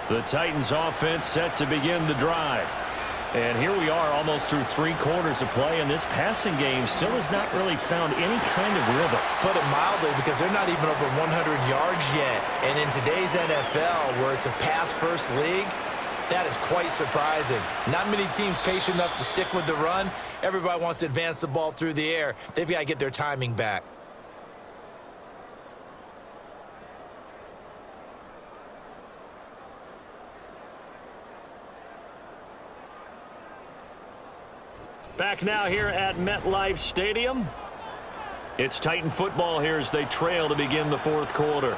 The Titans offense set to begin the drive. And here we are almost through 3 quarters of play, and this passing game still has not really found any kind of rhythm. Put it mildly, because they're not even over 100 yards yet. And in today's NFL, where it's a pass-first league, that is quite surprising. Not many teams patient enough to stick with the run. Everybody wants to advance the ball through the air. They've got to get their timing back. Back now here at MetLife Stadium. It's Titan football here as they trail to begin the 4th quarter.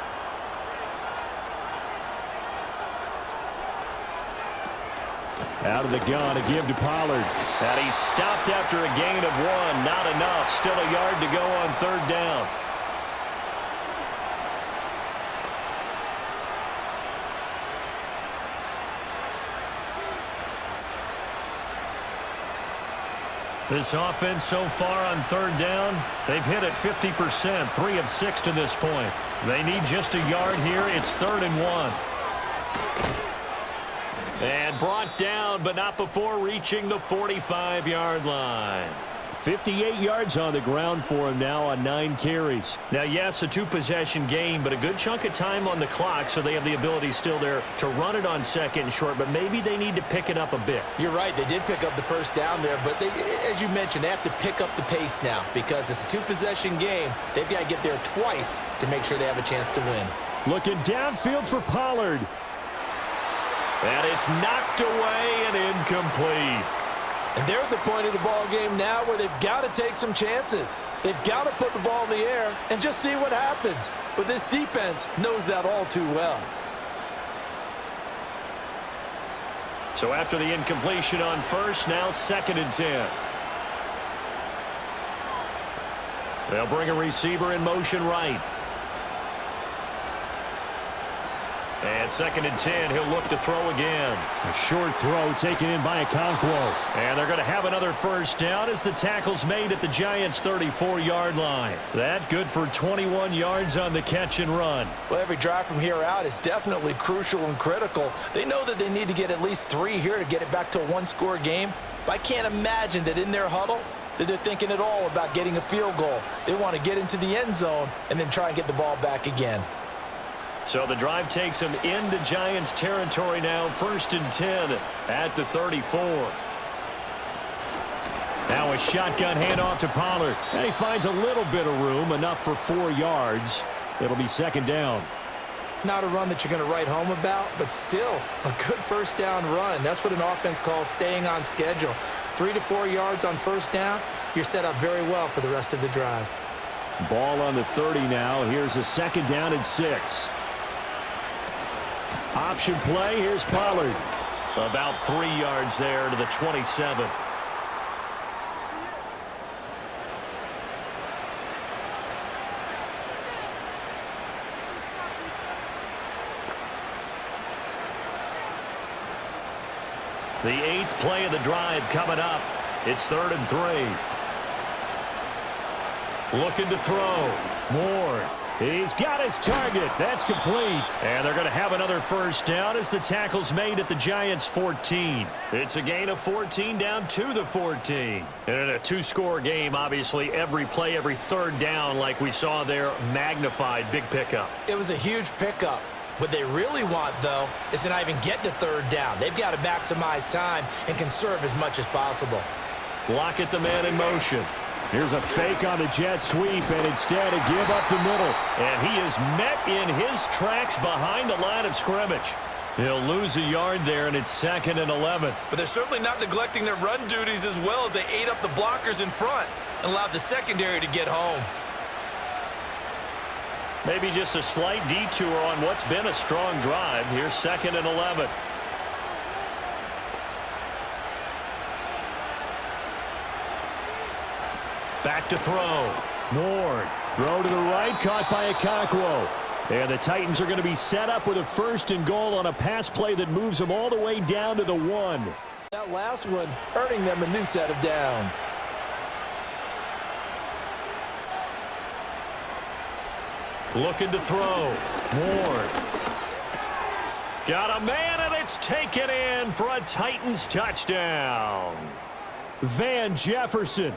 Out of the gun, a give to Pollard. And he stopped after a gain of 1. Not enough. Still a yard to go on 3rd down. This offense so far on 3rd down, they've hit it 50%, 3 of 6 to this point. They need just a yard here. It's 3rd and 1. And brought down, but not before reaching the 45-yard line. 58 yards on the ground for him now on 9 carries. Now, yes, a 2-possession game, but a good chunk of time on the clock, so they have the ability still there to run it on 2nd and short, but maybe they need to pick it up a bit. You're right. They did pick up the 1st down there, but they, as you mentioned, they have to pick up the pace now because it's a 2-possession game. They've got to get there twice to make sure they have a chance to win. Looking downfield for Pollard. And it's knocked away and incomplete. And they're at the point of the ball game now where they've got to take some chances. They've got to put the ball in the air and just see what happens. But this defense knows that all too well. So after the incompletion on 1st, now 2nd and 10. They'll bring a receiver in motion right. And 2nd and 10, he'll look to throw again. A short throw taken in by Okonkwo. And they're going to have another 1st down as the tackle's made at the Giants' 34-yard line. That good for 21 yards on the catch and run. Well, every drive from here out is definitely crucial and critical. They know that they need to get at least 3 here to get it back to a 1-score game. But I can't imagine that in their huddle that they're thinking at all about getting a field goal. They want to get into the end zone and then try and get the ball back again. So the drive takes him into Giants territory now, 1st and 10 at the 34. Now a shotgun handoff to Pollard. And he finds a little bit of room, enough for 4 yards. It'll be 2nd down. Not a run that you're going to write home about, but still a good 1st down run. That's what an offense calls staying on schedule. 3 to 4 yards on 1st down, you're set up very well for the rest of the drive. Ball on the 30 now. Here's a 2nd down and 6. Option play, here's Pollard. About 3 yards there to the 27. The 8th play of the drive coming up. It's 3rd and 3. Looking to throw. Moore. He's got his target. That's complete. And they're going to have another 1st down as the tackle's made at the Giants' 14. It's a gain of 14 down to the 14. And in a 2-score game, obviously, every play, every 3rd down, like we saw there, magnified. Big pickup. It was a huge pickup. What they really want, though, is to not even get to 3rd down. They've got to maximize time and conserve as much as possible. Lock the man in motion. Here's a fake on the jet sweep, and instead a give up the middle. And he is met in his tracks behind the line of scrimmage. He'll lose a yard there, and it's 2nd and 11. But they're certainly not neglecting their run duties as well as they ate up the blockers in front and allowed the secondary to get home. Maybe just a slight detour on what's been a strong drive. Here's 2nd and 11. Back to throw. Ward. Throw to the right, caught by Okonkwo. And the Titans are going to be set up with a 1st and goal on a pass play that moves them all the way down to the 1. That last one earning them a new set of downs. Looking to throw. Ward. Got a man, and it's taken in for a Titans touchdown. Van Jefferson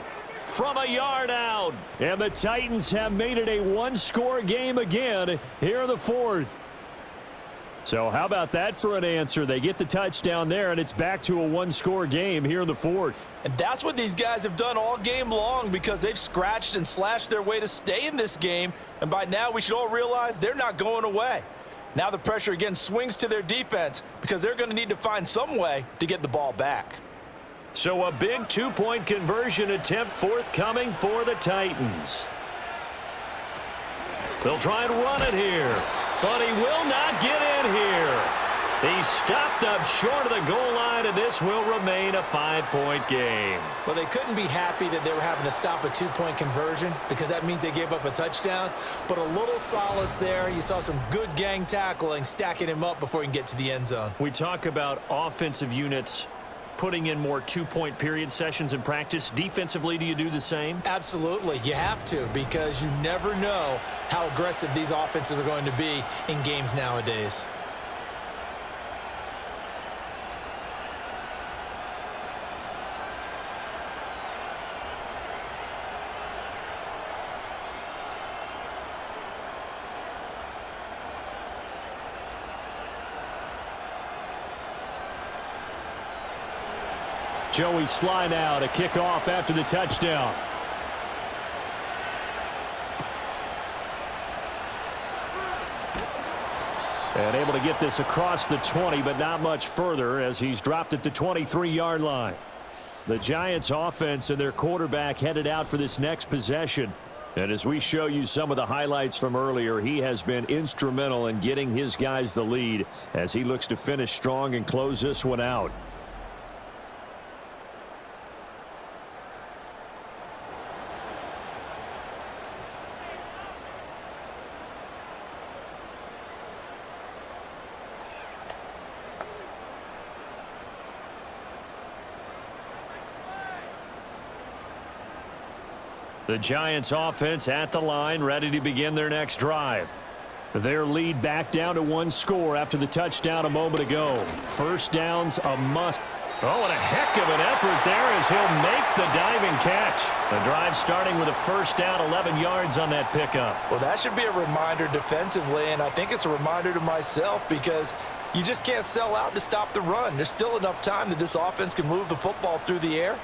from a yard out. And the Titans have made it a one-score game again here in the 4th. So how about that for an answer? They get the touchdown there, and it's back to a one-score game here in the 4th. And that's what these guys have done all game long because they've scratched and slashed their way to stay in this game. And by now, we should all realize they're not going away. Now the pressure again swings to their defense because they're going to need to find some way to get the ball back. So a big two-point conversion attempt forthcoming for the Titans. They'll try and run it here, but he will not get in here. He's stopped up short of the goal line, and this will remain a 5-point game. Well, they couldn't be happy that they were having to stop a two-point conversion because that means they gave up a touchdown. But a little solace there. You saw some good gang tackling, stacking him up before he can get to the end zone. We talk about offensive units putting in more two-point period sessions in practice. Defensively, do you do the same? Absolutely. You have to because you never know how aggressive these offenses are going to be in games nowadays. Joey Sly now to kick off after the touchdown. And able to get this across the 20, but not much further as he's dropped it to 23-yard line. The Giants offense and their quarterback headed out for this next possession. And as we show you some of the highlights from earlier, he has been instrumental in getting his guys the lead as he looks to finish strong and close this one out. The Giants offense at the line, ready to begin their next drive. Their lead back down to one score after the touchdown a moment ago. First down's a must. Oh, and a heck of an effort there as he'll make the diving catch. The drive starting with a first down, 11 yards on that pickup. Well, that should be a reminder defensively, and I think it's a reminder to myself because you just can't sell out to stop the run. There's still enough time that this offense can move the football through the air,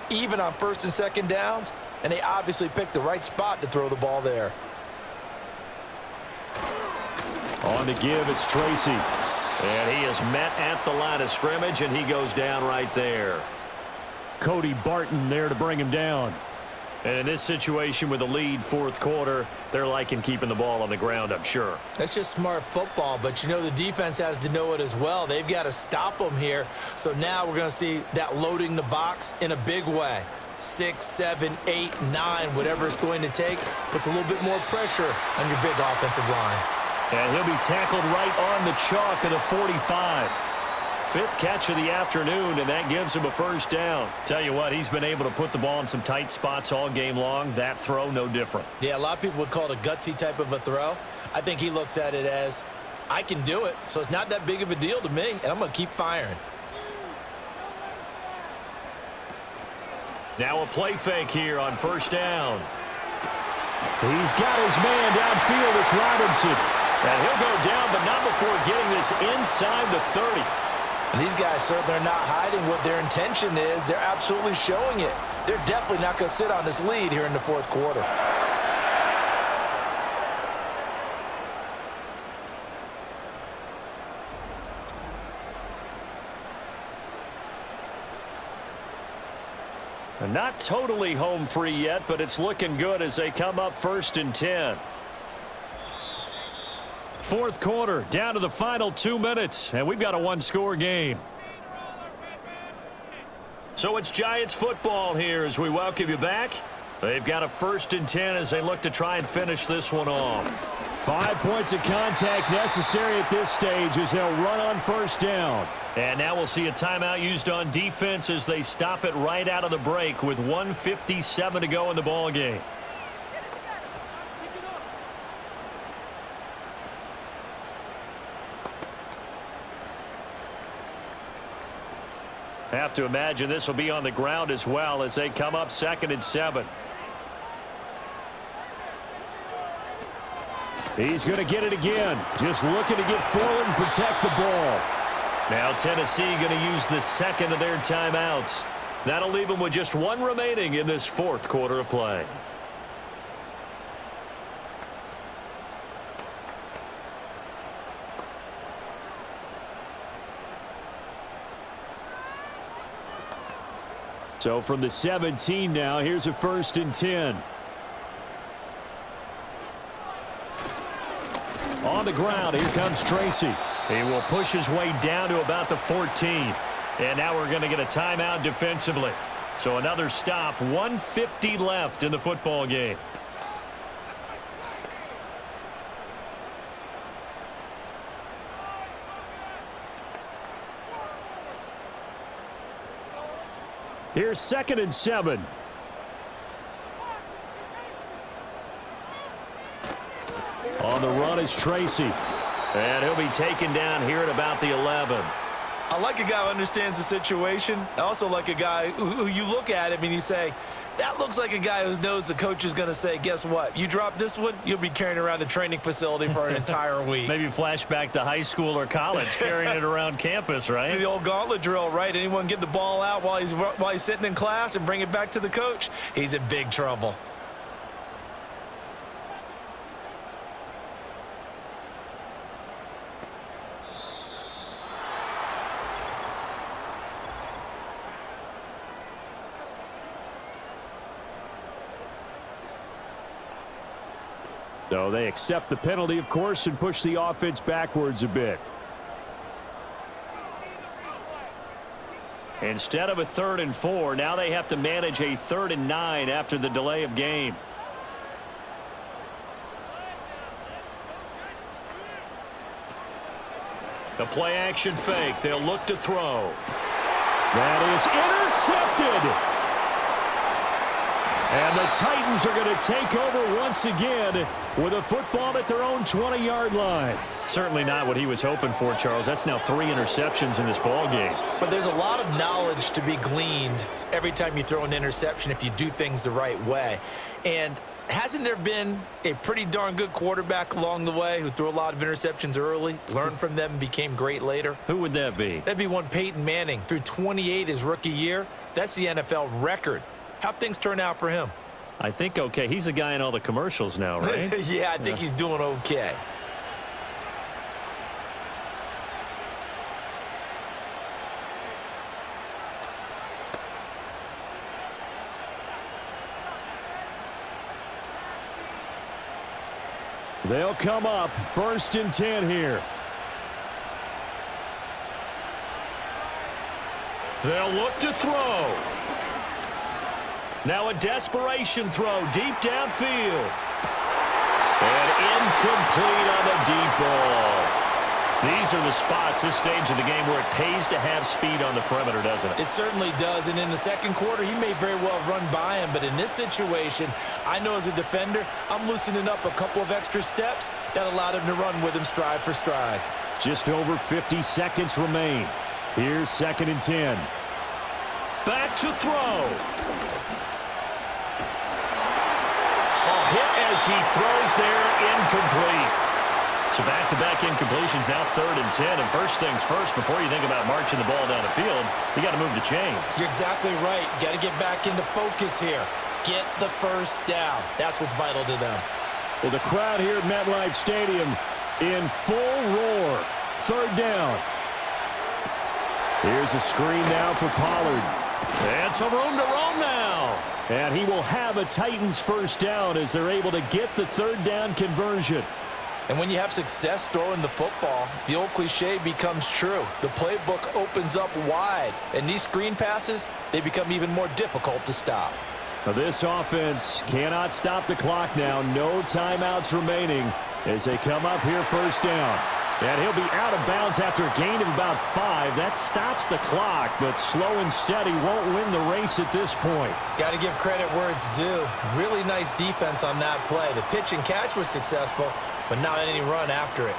even on first and second downs. And they obviously picked the right spot to throw the ball there. On to give, it's Tracy. And he is met at the line of scrimmage, and he goes down right there. Cody Barton there to bring him down. And in this situation with the lead fourth quarter, they're liking keeping the ball on the ground, I'm sure. That's just smart football, but you know the defense has to know it as well. They've got to stop them here. So now we're going to see that loading the box in a big way. 6, 7, 8, 9, whatever it's going to take, puts a little bit more pressure on your big offensive line. And he'll be tackled right on the chalk of the 45. Fifth catch of the afternoon, and that gives him a first down. Tell you what, he's been able to put the ball in some tight spots all game long. That throw, no different. Yeah, a lot of people would call it a gutsy type of a throw. I think he looks at it as, I can do it, so it's not that big of a deal to me, and I'm going to keep firing. Now a play fake here on first down. He's got his man downfield. It's Robinson. And he'll go down, but not before getting this inside the 30. And these guys certainly are not hiding what their intention is. They're absolutely showing it. They're definitely not going to sit on this lead here in the fourth quarter. Not totally home free yet, but it's looking good as they come up 1st and 10. Fourth quarter, down to the final 2 minutes, and we've got a one-score game. So it's Giants football here as we welcome you back. They've got a 1st and 10 as they look to try and finish this one off. 5 points of contact necessary at this stage as they'll run on 1st down. And now we'll see a timeout used on defense as they stop it right out of the break with 1:57 to go in the ball game. Have to imagine this will be on the ground as well as they come up 2nd and 7. He's going to get it again. Just looking to get forward and protect the ball. Now Tennessee going to use the 2nd of their timeouts. That'll leave them with just 1 remaining in this 4th quarter of play. So from the 17 now, here's a 1st and 10. On the ground, here comes Tracy. He will push his way down to about the 14. And now we're going to get a timeout defensively. So another stop, 1:50 left in the football game. Here's 2nd and 7. On the run is Tracy. And he'll be taken down here at about the 11. I like a guy who understands the situation. I also like a guy who you look at him and you say, that looks like a guy who knows the coach is going to say, guess what? You drop this one, you'll be carrying around the training facility for an entire week. Maybe flashback to high school or college, carrying it around campus, right? The old gauntlet drill, right? Anyone get the ball out while he's sitting in class and bring it back to the coach? He's in big trouble. So they accept the penalty, of course, and push the offense backwards a bit. Instead of a 3rd and 4, now they have to manage a 3rd and 9 after the delay of game. The play action fake. They'll look to throw. That is intercepted. And the Titans are going to take over once again with a football at their own 20-yard line. Certainly not what he was hoping for, Charles. That's now 3 interceptions in this ball game. But there's a lot of knowledge to be gleaned every time you throw an interception if you do things the right way. And hasn't there been a pretty darn good quarterback along the way who threw a lot of interceptions early, learned from them, and became great later? Who would that be? That'd be one Peyton Manning. Threw 28 his rookie year. That's the NFL record. How'd things turn out for him? I think okay. He's a guy in all the commercials now, right? Yeah, I think he's doing okay. They'll come up 1st and 10 here. They'll look to throw. Now a desperation throw deep downfield. And incomplete on the deep ball. These are the spots, this stage of the game, where it pays to have speed on the perimeter, doesn't it? It certainly does, and in the 2nd quarter, he may very well run by him, but in this situation, I know as a defender, I'm loosening up a couple of extra steps that allowed him to run with him stride for stride. Just over 50 seconds remain. Here's 2nd and 10. Back to throw. Hit as he throws there, incomplete. So back-to-back incompletions, now 3rd and 10. And first things first, before you think about marching the ball down the field, you got to move the chains. You're exactly right. Got to get back into focus here. Get the first down. That's what's vital to them. Well, the crowd here at MetLife Stadium in full roar. 3rd down. Here's a screen now for Pollard. And some room to roam now. And he will have a Titans 1st down as they're able to get the 3rd down conversion. And when you have success throwing the football, the old cliche becomes true. The playbook opens up wide, and these screen passes, they become even more difficult to stop. This offense cannot stop the clock now. No timeouts remaining as they come up here first down. And he'll be out of bounds after a gain of about 5. That stops the clock, but slow and steady won't win the race at this point. Got to give credit where it's due. Really nice defense on that play. The pitch and catch was successful, but not any run after it.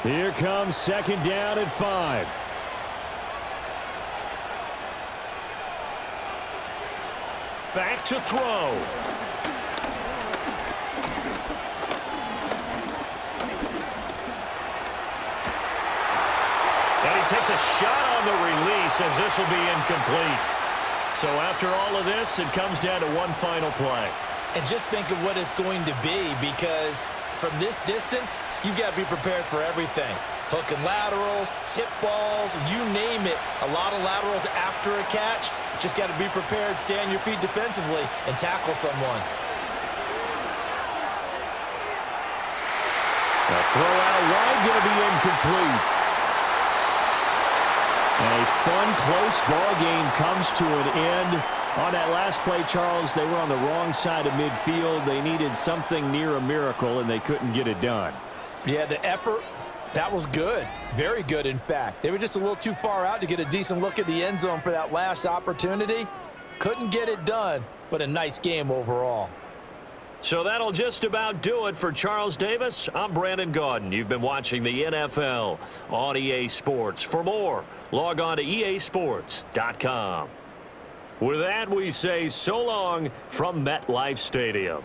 Here comes second down at 5. Back to throw. And he takes a shot on the release as this will be incomplete. So after all of this, it comes down to one final play. And just think of what it's going to be, because from this distance, you've got to be prepared for everything. Hook and laterals, tip balls, you name it. A lot of laterals after a catch. Just got to be prepared, stay on your feet defensively, and tackle someone. The throw out wide going to be incomplete. A fun, close ball game comes to an end. On that last play, Charles, they were on the wrong side of midfield. They needed something near a miracle, and they couldn't get it done. Yeah, the effort, that was good. Very good, in fact. They were just a little too far out to get a decent look at the end zone for that last opportunity. Couldn't get it done, but a nice game overall. So that'll just about do it for Charles Davis. I'm Brandon Gaudin. You've been watching the NFL on EA Sports. For more, log on to easports.com. With that, we say so long from MetLife Stadium.